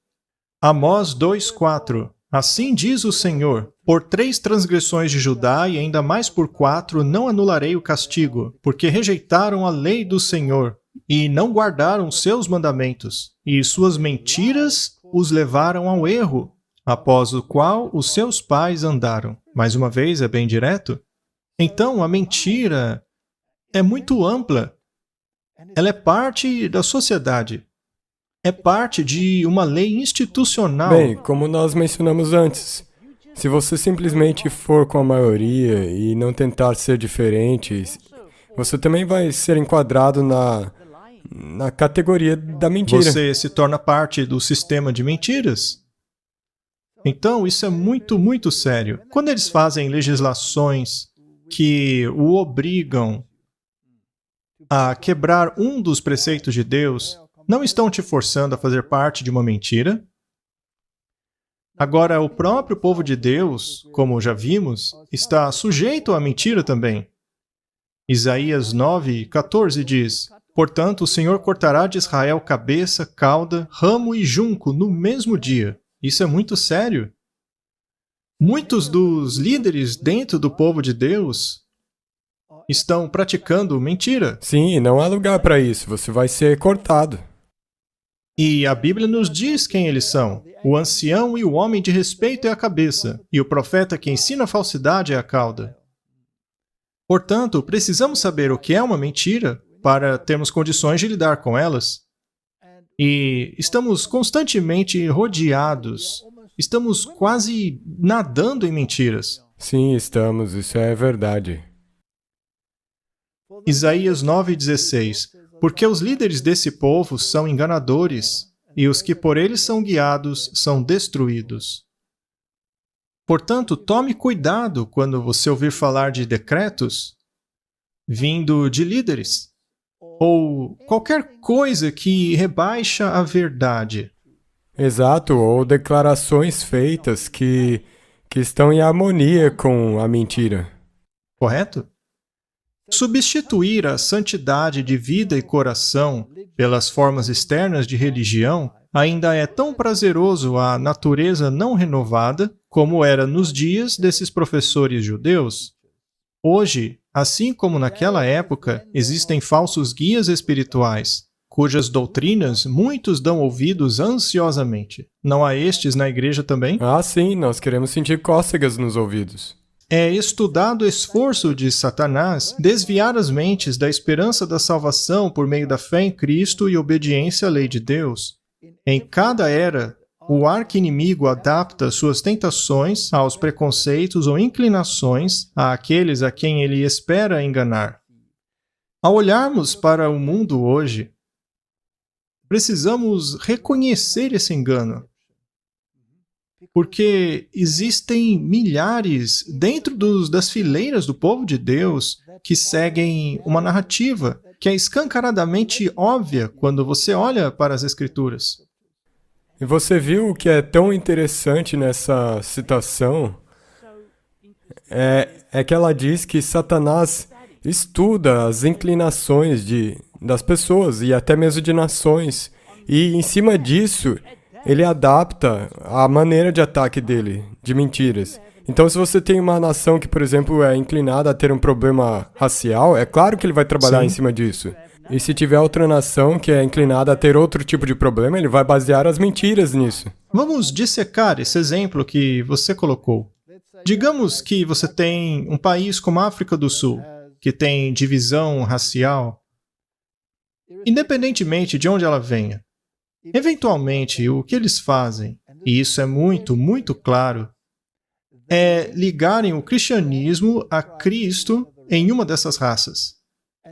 Amós 2:4. Assim diz o Senhor, por 3 transgressões de Judá e ainda mais por 4, não anularei o castigo, porque rejeitaram a lei do Senhor e não guardaram seus mandamentos, e suas mentiras os levaram ao erro, após o qual os seus pais andaram. Mais uma vez, é bem direto. Então, a mentira é muito ampla. Ela é parte da sociedade. É parte de uma lei institucional. Bem, como nós mencionamos antes, se você simplesmente for com a maioria e não tentar ser diferente, você também vai ser enquadrado na categoria da mentira. Você se torna parte do sistema de mentiras. Então, isso é muito, muito sério. Quando eles fazem legislações que o obrigam a quebrar um dos preceitos de Deus, não estão te forçando a fazer parte de uma mentira. Agora, o próprio povo de Deus, como já vimos, está sujeito à mentira também. Isaías 9:14 diz: portanto, o Senhor cortará de Israel cabeça, cauda, ramo e junco no mesmo dia. Isso é muito sério. Muitos dos líderes dentro do povo de Deus estão praticando mentira. Sim, não há lugar para isso, você vai ser cortado. E a Bíblia nos diz quem eles são. O ancião e o homem de respeito é a cabeça, e o profeta que ensina a falsidade é a cauda. Portanto, precisamos saber o que é uma mentira para termos condições de lidar com elas. E estamos constantemente rodeados, estamos quase nadando em mentiras. Sim, estamos, isso é verdade. Isaías 9:16. Porque os líderes desse povo são enganadores, e os que por eles são guiados são destruídos. Portanto, tome cuidado quando você ouvir falar de decretos vindo de líderes, ou qualquer coisa que rebaixa a verdade. Exato, ou declarações feitas que estão em harmonia com a mentira. Correto? Substituir a santidade de vida e coração pelas formas externas de religião ainda é tão prazeroso à natureza não renovada como era nos dias desses professores judeus. Hoje, assim como naquela época, existem falsos guias espirituais, cujas doutrinas muitos dão ouvidos ansiosamente. Não há estes na igreja também? Ah, sim, nós queremos sentir cócegas nos ouvidos. É estudado esforço de Satanás desviar as mentes da esperança da salvação por meio da fé em Cristo e obediência à lei de Deus. Em cada era, o arqui-inimigo adapta suas tentações aos preconceitos ou inclinações àqueles a quem ele espera enganar. Ao olharmos para o mundo hoje, precisamos reconhecer esse engano. Porque existem milhares dentro das fileiras do povo de Deus que seguem uma narrativa que é escancaradamente óbvia quando você olha para as Escrituras. E você viu o que é tão interessante nessa citação? É que ela diz que Satanás estuda as inclinações das pessoas e até mesmo de nações. E em cima disso, ele adapta a maneira de ataque dele, de mentiras. Então, se você tem uma nação que, por exemplo, é inclinada a ter um problema racial, é claro que ele vai trabalhar em cima disso. E se tiver outra nação que é inclinada a ter outro tipo de problema, ele vai basear as mentiras nisso. Vamos dissecar esse exemplo que você colocou. Digamos que você tem um país como a África do Sul, que tem divisão racial. Independentemente de onde ela venha, eventualmente, o que eles fazem, e isso é muito, muito claro, é ligarem o cristianismo a Cristo em uma dessas raças.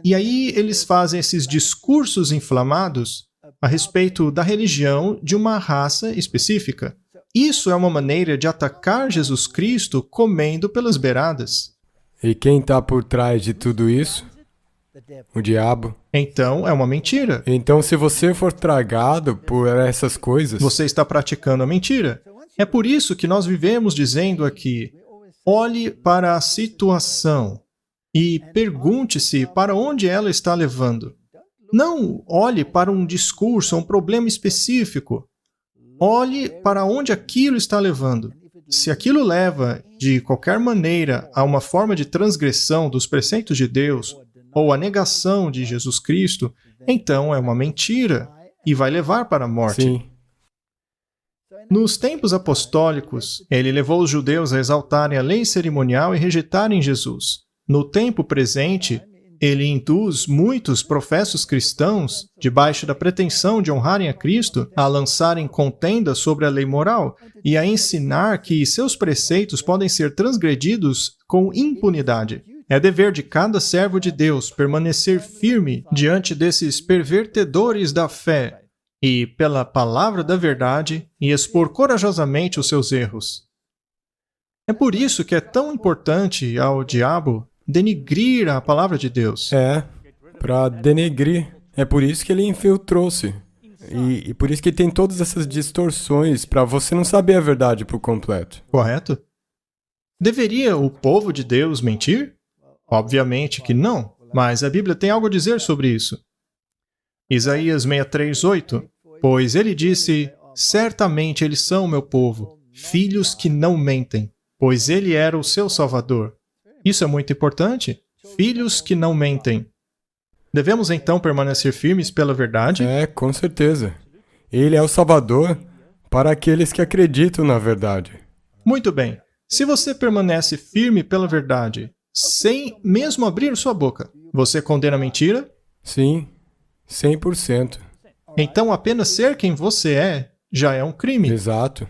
E aí eles fazem esses discursos inflamados a respeito da religião de uma raça específica. Isso é uma maneira de atacar Jesus Cristo comendo pelas beiradas. E quem está por trás de tudo isso? O diabo. Então, é uma mentira. Então, se você for tragado por essas coisas, Você está praticando a mentira. É por isso que nós vivemos dizendo aqui, olhe para a situação e pergunte-se para onde ela está levando. Não olhe para um discurso, um problema específico. Olhe para onde aquilo está levando. se aquilo leva, de qualquer maneira, a uma forma de transgressão dos preceitos de Deus ou a negação de Jesus Cristo, então é uma mentira e vai levar para a morte. Sim. Nos tempos apostólicos, ele levou os judeus a exaltarem a lei cerimonial e rejeitarem Jesus. No tempo presente, ele induz muitos professos cristãos, debaixo da pretensão de honrarem a Cristo, a lançarem contenda sobre a lei moral e a ensinar que seus preceitos podem ser transgredidos com impunidade. É dever de cada servo de Deus permanecer firme diante desses pervertedores da fé e pela palavra da verdade e expor corajosamente os seus erros. É por isso que é tão importante ao diabo denigrir a palavra de Deus. É, para denegrir. É por isso que ele infiltrou-se. E por isso que tem todas essas distorções, para você não saber a verdade por completo. Correto? Deveria o povo de Deus mentir? Obviamente que não, mas a Bíblia tem algo a dizer sobre isso. Isaías 63:8. Pois ele disse, certamente eles são meu povo, filhos que não mentem, pois ele era o seu Salvador. Isso é muito importante. Filhos que não mentem. Devemos então permanecer firmes pela verdade? É, com certeza. Ele é o Salvador para aqueles que acreditam na verdade. Muito bem. Se você permanece firme pela verdade, sem mesmo abrir sua boca, você condena a mentira? Sim, 100%. Então apenas ser quem você é já é um crime. Exato.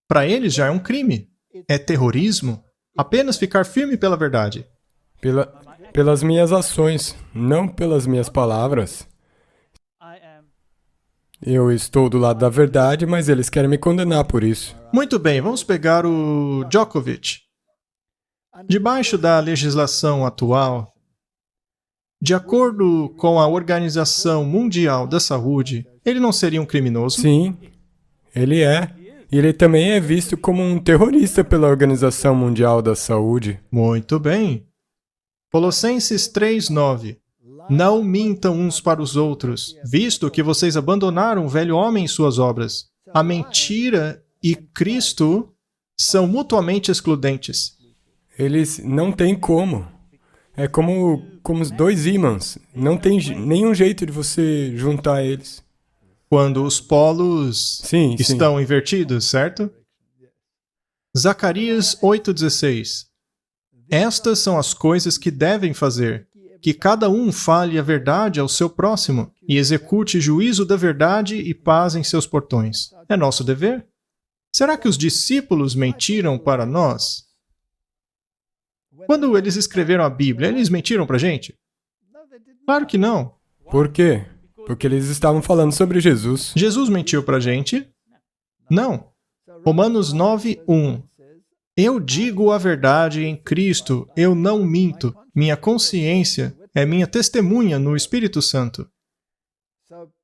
Para eles já é um crime. É terrorismo. Apenas ficar firme pela verdade. Pelas minhas ações, não pelas minhas palavras. Eu estou do lado da verdade, mas eles querem me condenar por isso. Muito bem, vamos pegar o Djokovic. Debaixo da legislação atual, de acordo com a Organização Mundial da Saúde, ele não seria um criminoso? Sim, ele é. E ele também é visto como um terrorista pela Organização Mundial da Saúde. Muito bem. Colossenses 3:9. Não mintam uns para os outros, visto que vocês abandonaram o velho homem em suas obras. A mentira e Cristo são mutuamente excludentes. Eles não têm como. É como os dois ímãs. Não tem nenhum jeito de você juntar eles. Quando os polos Sim. estão invertidos, certo? Zacarias 8:16. Estas são as coisas que devem fazer, que cada um fale a verdade ao seu próximo e execute juízo da verdade e paz em seus portões. É nosso dever? Será que os discípulos mentiram para nós? Quando eles escreveram a Bíblia, eles mentiram para a gente? Claro que não. Por quê? Porque eles estavam falando sobre Jesus. Jesus mentiu para a gente? Não. Romanos 9:1. Eu digo a verdade em Cristo, eu não minto. Minha consciência é minha testemunha no Espírito Santo.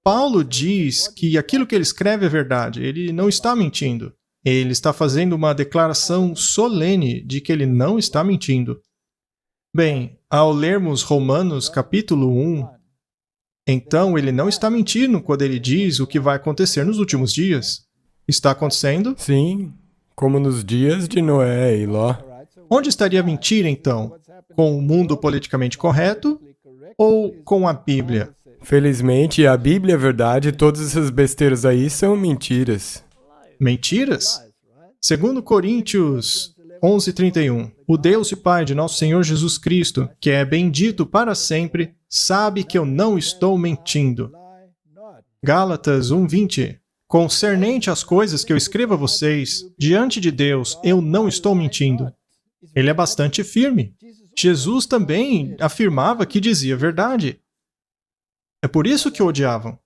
Paulo diz que aquilo que ele escreve é verdade, ele não está mentindo. Ele está fazendo uma declaração solene de que ele não está mentindo. Bem, ao lermos Romanos capítulo 1, então ele não está mentindo quando ele diz o que vai acontecer nos últimos dias. Está acontecendo? Sim, como nos dias de Noé e Ló. Onde estaria a mentira, então? Com o mundo politicamente correto ou com a Bíblia? Felizmente, a Bíblia é verdade e todas essas besteiras aí são mentiras. Mentiras? 2 Coríntios 11:31. O Deus e Pai de nosso Senhor Jesus Cristo, que é bendito para sempre, sabe que eu não estou mentindo. Gálatas 1:20. Concernente às coisas que eu escrevo a vocês, diante de Deus, eu não estou mentindo. Ele é bastante firme. Jesus também afirmava que dizia a verdade. É por isso que o odiavam.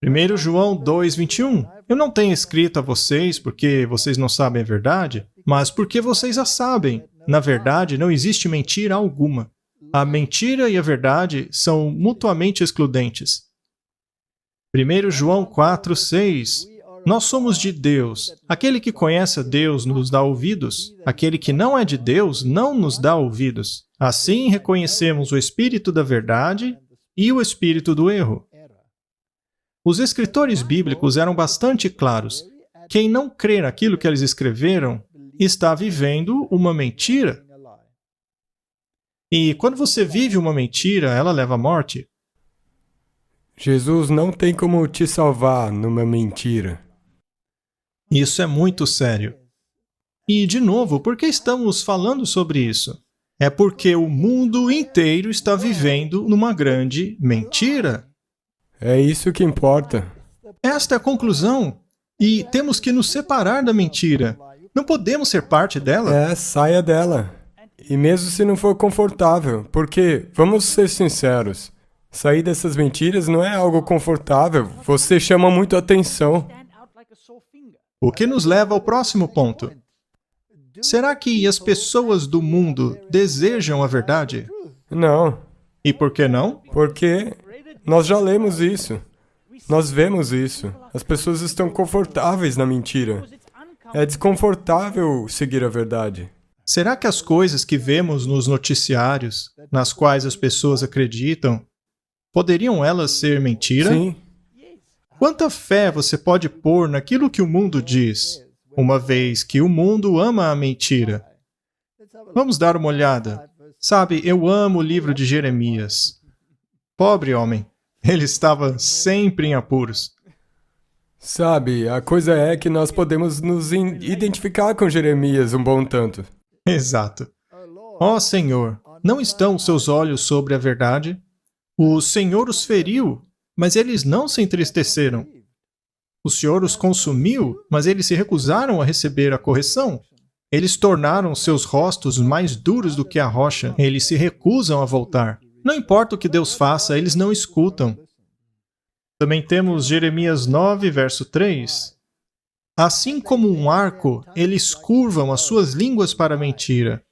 1 João 2:21. Eu não tenho escrito a vocês porque vocês não sabem a verdade, mas porque vocês a sabem. Na verdade, não existe mentira alguma. A mentira e a verdade são mutuamente excludentes. 1 João 4:6. Nós somos de Deus. Aquele que conhece a Deus nos dá ouvidos. Aquele que não é de Deus não nos dá ouvidos. Assim reconhecemos o espírito da verdade e o espírito do erro. Os escritores bíblicos eram bastante claros. Quem não crê naquilo que eles escreveram está vivendo uma mentira. E quando você vive uma mentira, ela leva à morte. Jesus não tem como te salvar numa mentira. Isso é muito sério. E, de novo, por que estamos falando sobre isso? É porque o mundo inteiro está vivendo numa grande mentira. É isso que importa. Esta é a conclusão. E temos que nos separar da mentira. Não podemos ser parte dela. Saia dela. E mesmo se não for confortável, porque, vamos ser sinceros, sair dessas mentiras não é algo confortável, você chama muito atenção. O que nos leva ao próximo ponto. Será que as pessoas do mundo desejam a verdade? Não, E por que não? porque nós já lemos isso, nós vemos isso. As pessoas estão confortáveis na mentira. É desconfortável seguir a verdade. Será que as coisas que vemos nos noticiários, nas quais as pessoas acreditam, poderiam elas ser mentira? Sim, Quanta fé você pode pôr naquilo que o mundo diz, uma vez que o mundo ama a mentira? Vamos dar uma olhada. Sabe, eu amo o livro de Jeremias. Pobre homem, ele estava sempre em apuros. sabe, a coisa é que nós podemos nos identificar com Jeremias um bom tanto. Exato. Ó Senhor, não estão os seus olhos sobre a verdade? O Senhor os feriu, mas eles não se entristeceram. O Senhor os consumiu, mas eles se recusaram a receber a correção. Eles tornaram seus rostos mais duros do que a rocha. Eles se recusam a voltar. Não importa o que Deus faça, eles não escutam. Também temos Jeremias 9, verso 3. Assim como um arco, eles curvam as suas línguas para a mentira.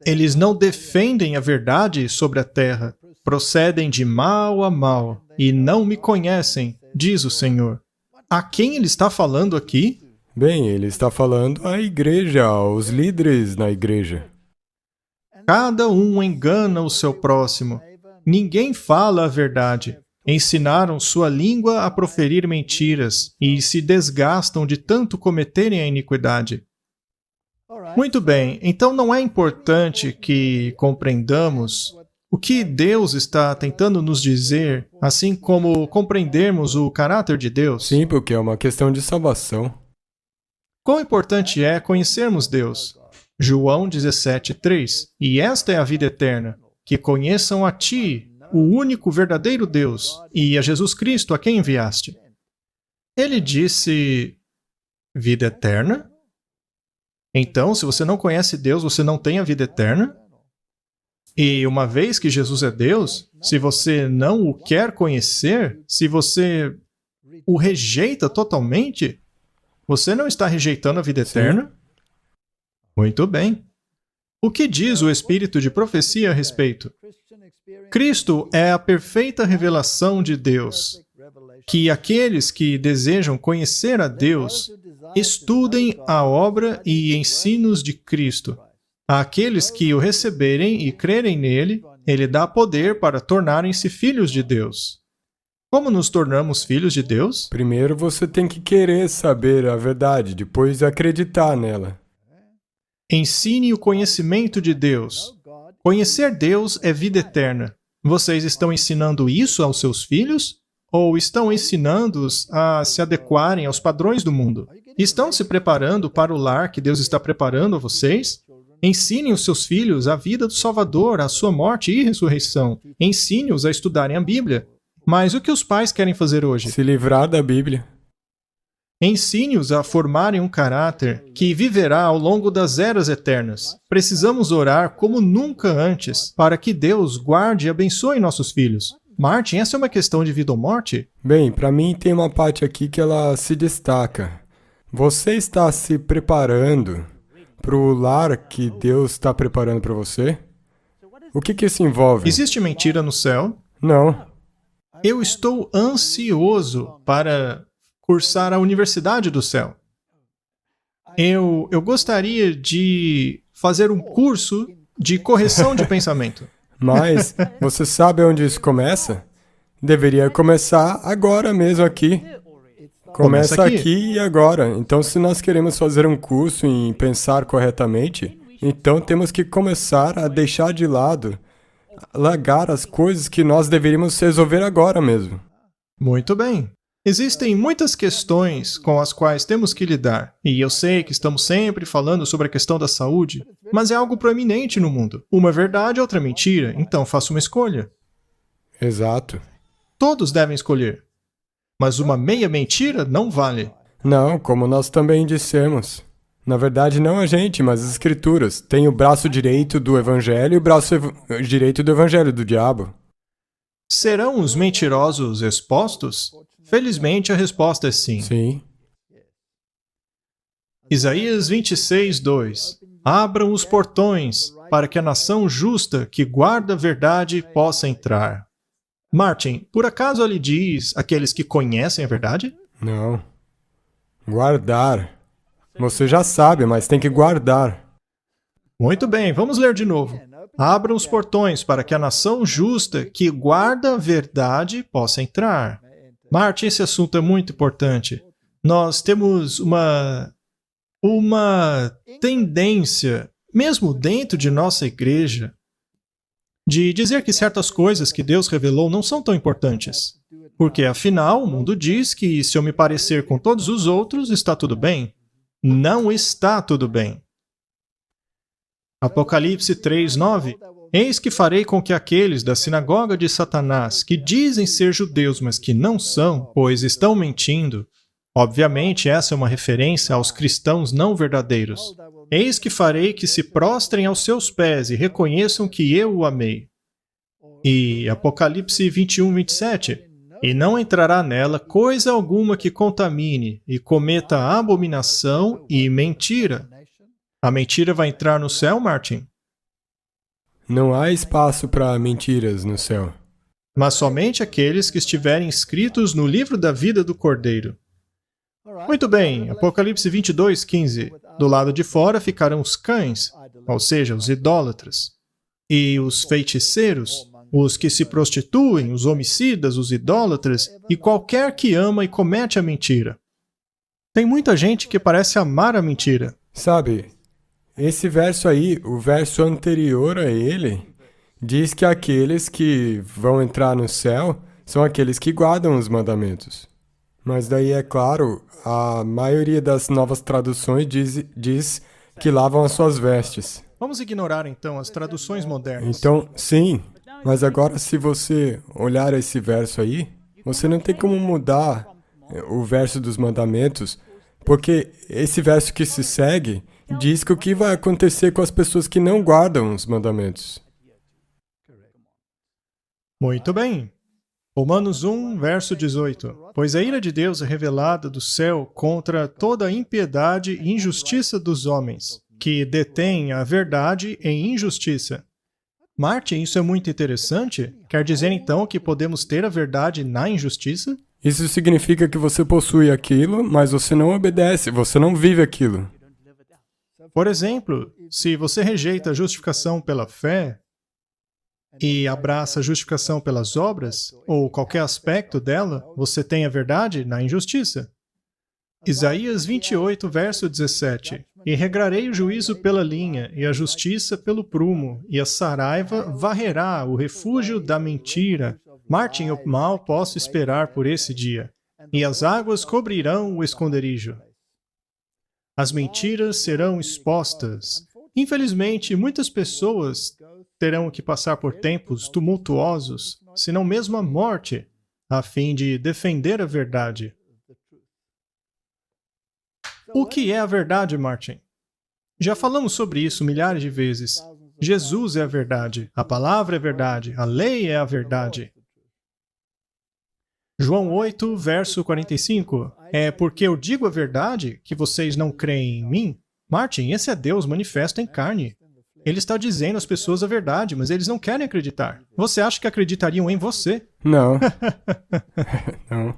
Eles não defendem a verdade sobre a terra. Procedem de mal a mal e não me conhecem, diz o Senhor. A quem ele está falando aqui? Bem, ele está falando à igreja, aos líderes na igreja. Cada um engana o seu próximo. Ninguém fala a verdade. Ensinaram sua língua a proferir mentiras e se desgastam de tanto cometerem a iniquidade. Muito bem, então não é importante que compreendamos o que Deus está tentando nos dizer, assim como compreendermos o caráter de Deus? Sim, porque é uma questão de salvação. Quão importante é conhecermos Deus? João 17:3. E esta é a vida eterna, que conheçam a Ti, o único verdadeiro Deus, e a Jesus Cristo, a quem enviaste. Ele disse, vida eterna? Então, se você não conhece Deus, você não tem a vida eterna? E uma vez que Jesus é Deus, se você não o quer conhecer, se você o rejeita totalmente, você não está rejeitando a vida eterna? Muito bem. O que diz o Espírito de profecia a respeito? Cristo é a perfeita revelação de Deus. Que aqueles que desejam conhecer a Deus estudem a obra e ensinos de Cristo. Àqueles que o receberem e crerem nele, ele dá poder para tornarem-se filhos de Deus. Como nos tornamos filhos de Deus? Primeiro você tem que querer saber a verdade, depois acreditar nela. Ensine o conhecimento de Deus. Conhecer Deus é vida eterna. Vocês estão ensinando isso aos seus filhos? Ou estão ensinando-os a se adequarem aos padrões do mundo? Estão se preparando para o lar que Deus está preparando a vocês? Ensinem os seus filhos a vida do Salvador, a sua morte e ressurreição. Ensine-os a estudarem a Bíblia. Mas o que os pais querem fazer hoje? Se livrar da Bíblia. Ensine-os a formarem um caráter que viverá ao longo das eras eternas. Precisamos orar como nunca antes para que Deus guarde e abençoe nossos filhos. Martin, essa é uma questão de vida ou morte? Bem, para mim tem uma parte aqui que ela se destaca. Você está se preparando para o lar que Deus está preparando para você? O que isso envolve? Existe mentira no céu? Não. Eu estou ansioso para cursar a universidade do céu. Eu gostaria de fazer um curso de correção de pensamento. Mas você sabe onde isso começa? Deveria começar agora mesmo aqui. Começa aqui e agora. Então, se nós queremos fazer um curso em pensar corretamente, então temos que começar a deixar de lado, largar as coisas que nós deveríamos resolver agora mesmo. Muito bem. Existem muitas questões com as quais temos que lidar. E eu sei que estamos sempre falando sobre a questão da saúde, mas é algo proeminente no mundo. Uma verdade, outra mentira. Então faça uma escolha. Exato. Todos devem escolher. Mas uma meia mentira não vale. Não, como nós também dissemos. Na verdade, não a gente, mas as Escrituras. Tem o braço direito do Evangelho e o braço direito do Evangelho do diabo. Serão os mentirosos expostos? Felizmente, a resposta é sim. Sim. Isaías 26, 2. Abram os portões, para que a nação justa que guarda a verdade possa entrar. Martin, por acaso ele diz aqueles que conhecem a verdade? Não. Guardar. Você já sabe, mas tem que guardar. Muito bem, vamos ler de novo. Abram os portões para que a nação justa que guarda a verdade possa entrar. Martin, esse assunto é muito importante. Nós temos uma tendência, mesmo dentro de nossa igreja, de dizer que certas coisas que Deus revelou não são tão importantes. Porque, afinal, o mundo diz que se eu me parecer com todos os outros, está tudo bem. Não está tudo bem. Apocalipse 3, 9. Eis que farei com que aqueles da sinagoga de Satanás, que dizem ser judeus, mas que não são, pois estão mentindo. Obviamente, essa é uma referência aos cristãos não verdadeiros. Eis que farei que se prostrem aos seus pés e reconheçam que eu o amei. E Apocalipse 21, 27. E não entrará nela coisa alguma que contamine e cometa abominação e mentira. A mentira vai entrar no céu, Martin? Não há espaço para mentiras no céu. Mas somente aqueles que estiverem inscritos no livro da vida do Cordeiro. Muito bem, Apocalipse 22, 15. Do lado de fora ficarão os cães, ou seja, os idólatras, e os feiticeiros, os que se prostituem, os homicidas, os idólatras, e qualquer que ama e comete a mentira. Tem muita gente que parece amar a mentira. Sabe, esse verso aí, o verso anterior a ele, diz que aqueles que vão entrar no céu são aqueles que guardam os mandamentos. Mas daí, é claro, a maioria das novas traduções diz que lavam as suas vestes. Vamos ignorar, então, as traduções modernas. Então, sim, mas agora se você olhar esse verso aí, você não tem como mudar o verso dos mandamentos, porque esse verso que se segue diz que o que vai acontecer com as pessoas que não guardam os mandamentos. Muito bem. Romanos 1, verso 18. Pois a ira de Deus é revelada do céu contra toda a impiedade e injustiça dos homens, que detêm a verdade em injustiça. Martin, isso é muito interessante. Quer dizer, então, que podemos ter a verdade na injustiça? Isso significa que você possui aquilo, mas você não obedece, você não vive aquilo. Por exemplo, se você rejeita a justificação pela fé e abraça a justificação pelas obras, ou qualquer aspecto dela, você tem a verdade na injustiça. Isaías 28, verso 17. E regrarei o juízo pela linha, e a justiça pelo prumo, e a saraiva varrerá o refúgio da mentira. Martin, o mal posso esperar por esse dia, e as águas cobrirão o esconderijo. As mentiras serão expostas. Infelizmente, muitas pessoas terão que passar por tempos tumultuosos, se não mesmo a morte, a fim de defender a verdade. O que é a verdade, Martin? Já falamos sobre isso milhares de vezes. Jesus é a verdade, a palavra é a verdade, a lei é a verdade. João 8, verso 45. É porque eu digo a verdade que vocês não creem em mim? Martin, esse é Deus manifesto em carne. Ele está dizendo às pessoas a verdade, mas eles não querem acreditar. Você acha que acreditariam em você? Não. Não.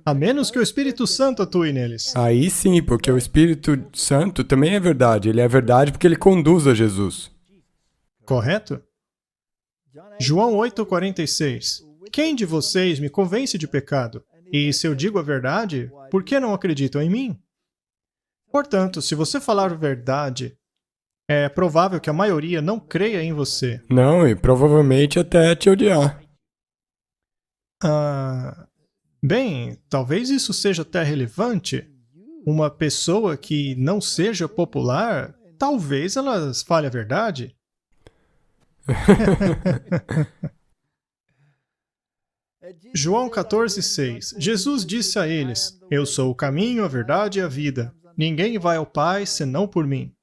A menos que o Espírito Santo atue neles. Aí sim, porque o Espírito Santo também é verdade. Ele é verdade porque ele conduz a Jesus. Correto? João 8, 46. Quem de vocês me convence de pecado? E se eu digo a verdade, por que não acreditam em mim? Portanto, se você falar a verdade, é provável que a maioria não creia em você. Não, e provavelmente até te odiar. Bem, talvez isso seja até relevante. Uma pessoa que não seja popular, talvez ela fale a verdade. João 14,6. Jesus disse a eles: Eu sou o caminho, a verdade e a vida. Ninguém vai ao Pai senão por mim.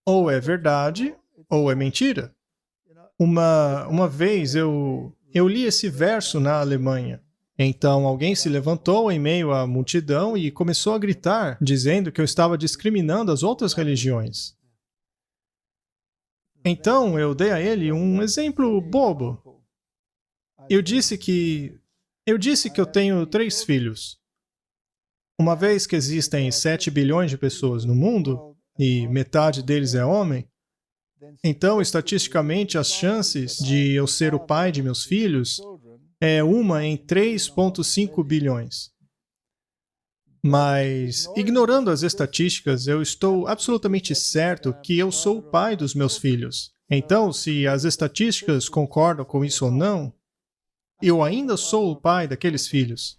Ou é verdade, ou é mentira. Uma vez eu li esse verso na Alemanha. Então alguém se levantou em meio à multidão e começou a gritar, dizendo que eu estava discriminando as outras religiões. Então eu dei a ele um exemplo bobo. Eu disse que eu tenho 3 filhos. Uma vez que existem 7 bilhões de pessoas no mundo, e metade deles é homem, então, estatisticamente, as chances de eu ser o pai de meus filhos é 1 em 3,5 bilhões. Mas, ignorando as estatísticas, eu estou absolutamente certo que eu sou o pai dos meus filhos. Então, se as estatísticas concordam com isso ou não, eu ainda sou o pai daqueles filhos.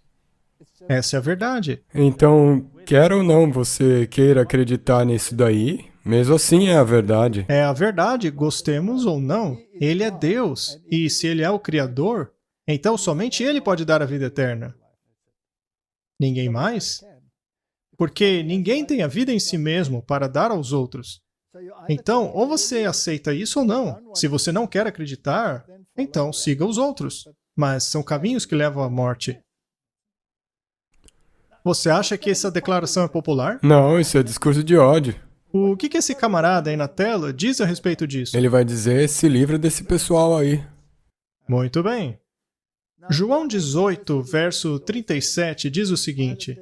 Essa é a verdade. Então, quer ou não você queira acreditar nisso daí, mesmo assim é a verdade. É a verdade, gostemos ou não. Ele é Deus, e se Ele é o Criador, então somente Ele pode dar a vida eterna. Ninguém mais? Porque ninguém tem a vida em si mesmo para dar aos outros. Então, ou você aceita isso ou não. Se você não quer acreditar, então siga os outros. Mas são caminhos que levam à morte. Você acha que essa declaração é popular? Não, isso é discurso de ódio. O que esse camarada aí na tela diz a respeito disso? Ele vai dizer, se livra desse pessoal aí. Muito bem. João 18, verso 37 diz o seguinte: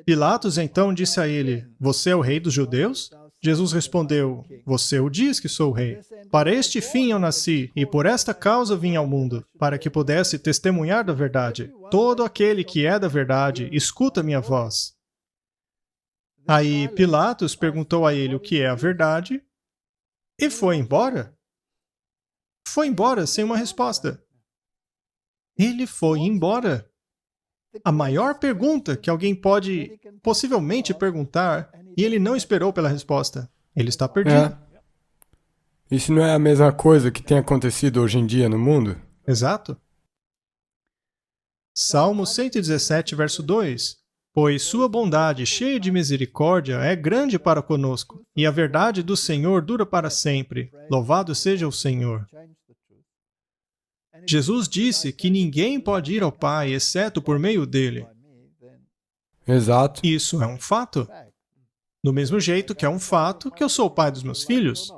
Pilatos então disse a ele: Você é o rei dos judeus? Jesus respondeu: Você o diz que sou o rei. Para este fim eu nasci, e por esta causa vim ao mundo, para que pudesse testemunhar da verdade. Todo aquele que é da verdade, escuta minha voz. Aí Pilatos perguntou a ele o que é a verdade, e foi embora. Foi embora sem uma resposta. Ele foi embora. A maior pergunta que alguém pode possivelmente perguntar, e ele não esperou pela resposta. Ele está perdido. É. Isso não é a mesma coisa que tem acontecido hoje em dia no mundo? Exato. Salmo 117, verso 2. Pois sua bondade, cheia de misericórdia, é grande para conosco, e a verdade do Senhor dura para sempre. Louvado seja o Senhor. Jesus disse que ninguém pode ir ao Pai, exceto por meio dele. Exato. Isso é um fato. Do mesmo jeito que é um fato que eu sou o pai dos meus filhos.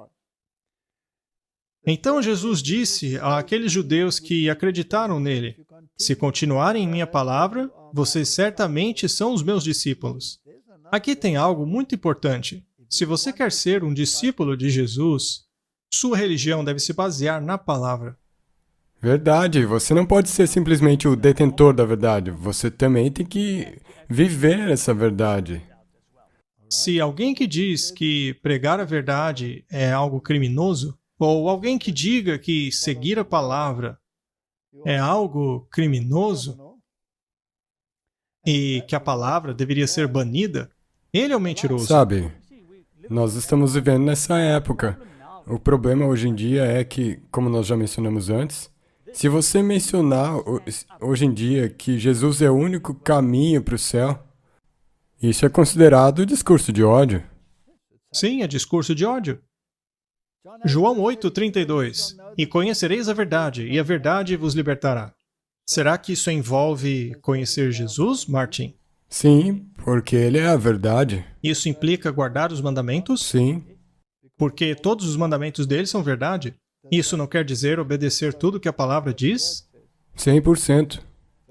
Então Jesus disse àqueles judeus que acreditaram nele: Se continuarem em minha palavra, vocês certamente são os meus discípulos. Aqui tem algo muito importante. Se você quer ser um discípulo de Jesus, sua religião deve se basear na palavra. Verdade, você não pode ser simplesmente o detentor da verdade. Você também tem que viver essa verdade. Se alguém que diz que pregar a verdade é algo criminoso, ou alguém que diga que seguir a palavra é algo criminoso, e que a palavra deveria ser banida, ele é o mentiroso. Sabe, nós estamos vivendo nessa época. O problema hoje em dia é que, como nós já mencionamos antes, se você mencionar hoje em dia que Jesus é o único caminho para o céu, isso é considerado discurso de ódio. Sim, é discurso de ódio. João 8:32. E conhecereis a verdade, e a verdade vos libertará. Será que isso envolve conhecer Jesus, Martin? Sim, porque ele é a verdade. Isso implica guardar os mandamentos? Sim, Porque todos os mandamentos dele são verdade. Isso não quer dizer obedecer tudo que a palavra diz? 100%.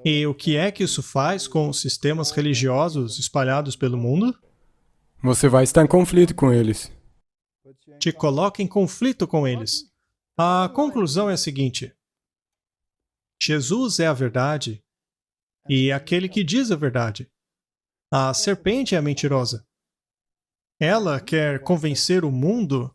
E o que é que isso faz com os sistemas religiosos espalhados pelo mundo? Você vai estar em conflito com eles. Te coloca em conflito com eles. A conclusão é a seguinte: Jesus é a verdade, e aquele que diz a verdade. A serpente é a mentirosa. Ela quer convencer o mundo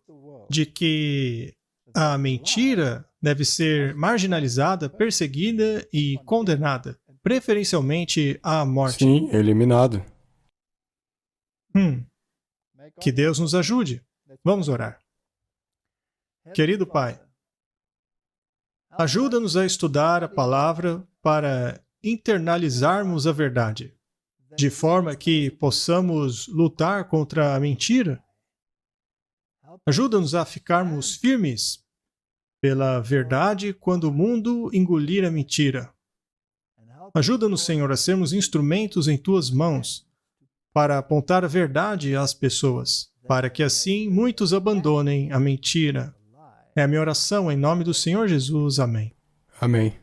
de que a mentira deve ser marginalizada, perseguida e condenada, preferencialmente à morte. Sim, eliminado. Que Deus nos ajude. Vamos orar. Querido Pai, ajuda-nos a estudar a palavra para internalizarmos a verdade, de forma que possamos lutar contra a mentira. Ajuda-nos a ficarmos firmes pela verdade quando o mundo engolir a mentira. Ajuda-nos, Senhor, a sermos instrumentos em Tuas mãos para apontar a verdade às pessoas, para que assim muitos abandonem a mentira. É a minha oração em nome do Senhor Jesus. Amém. Amém.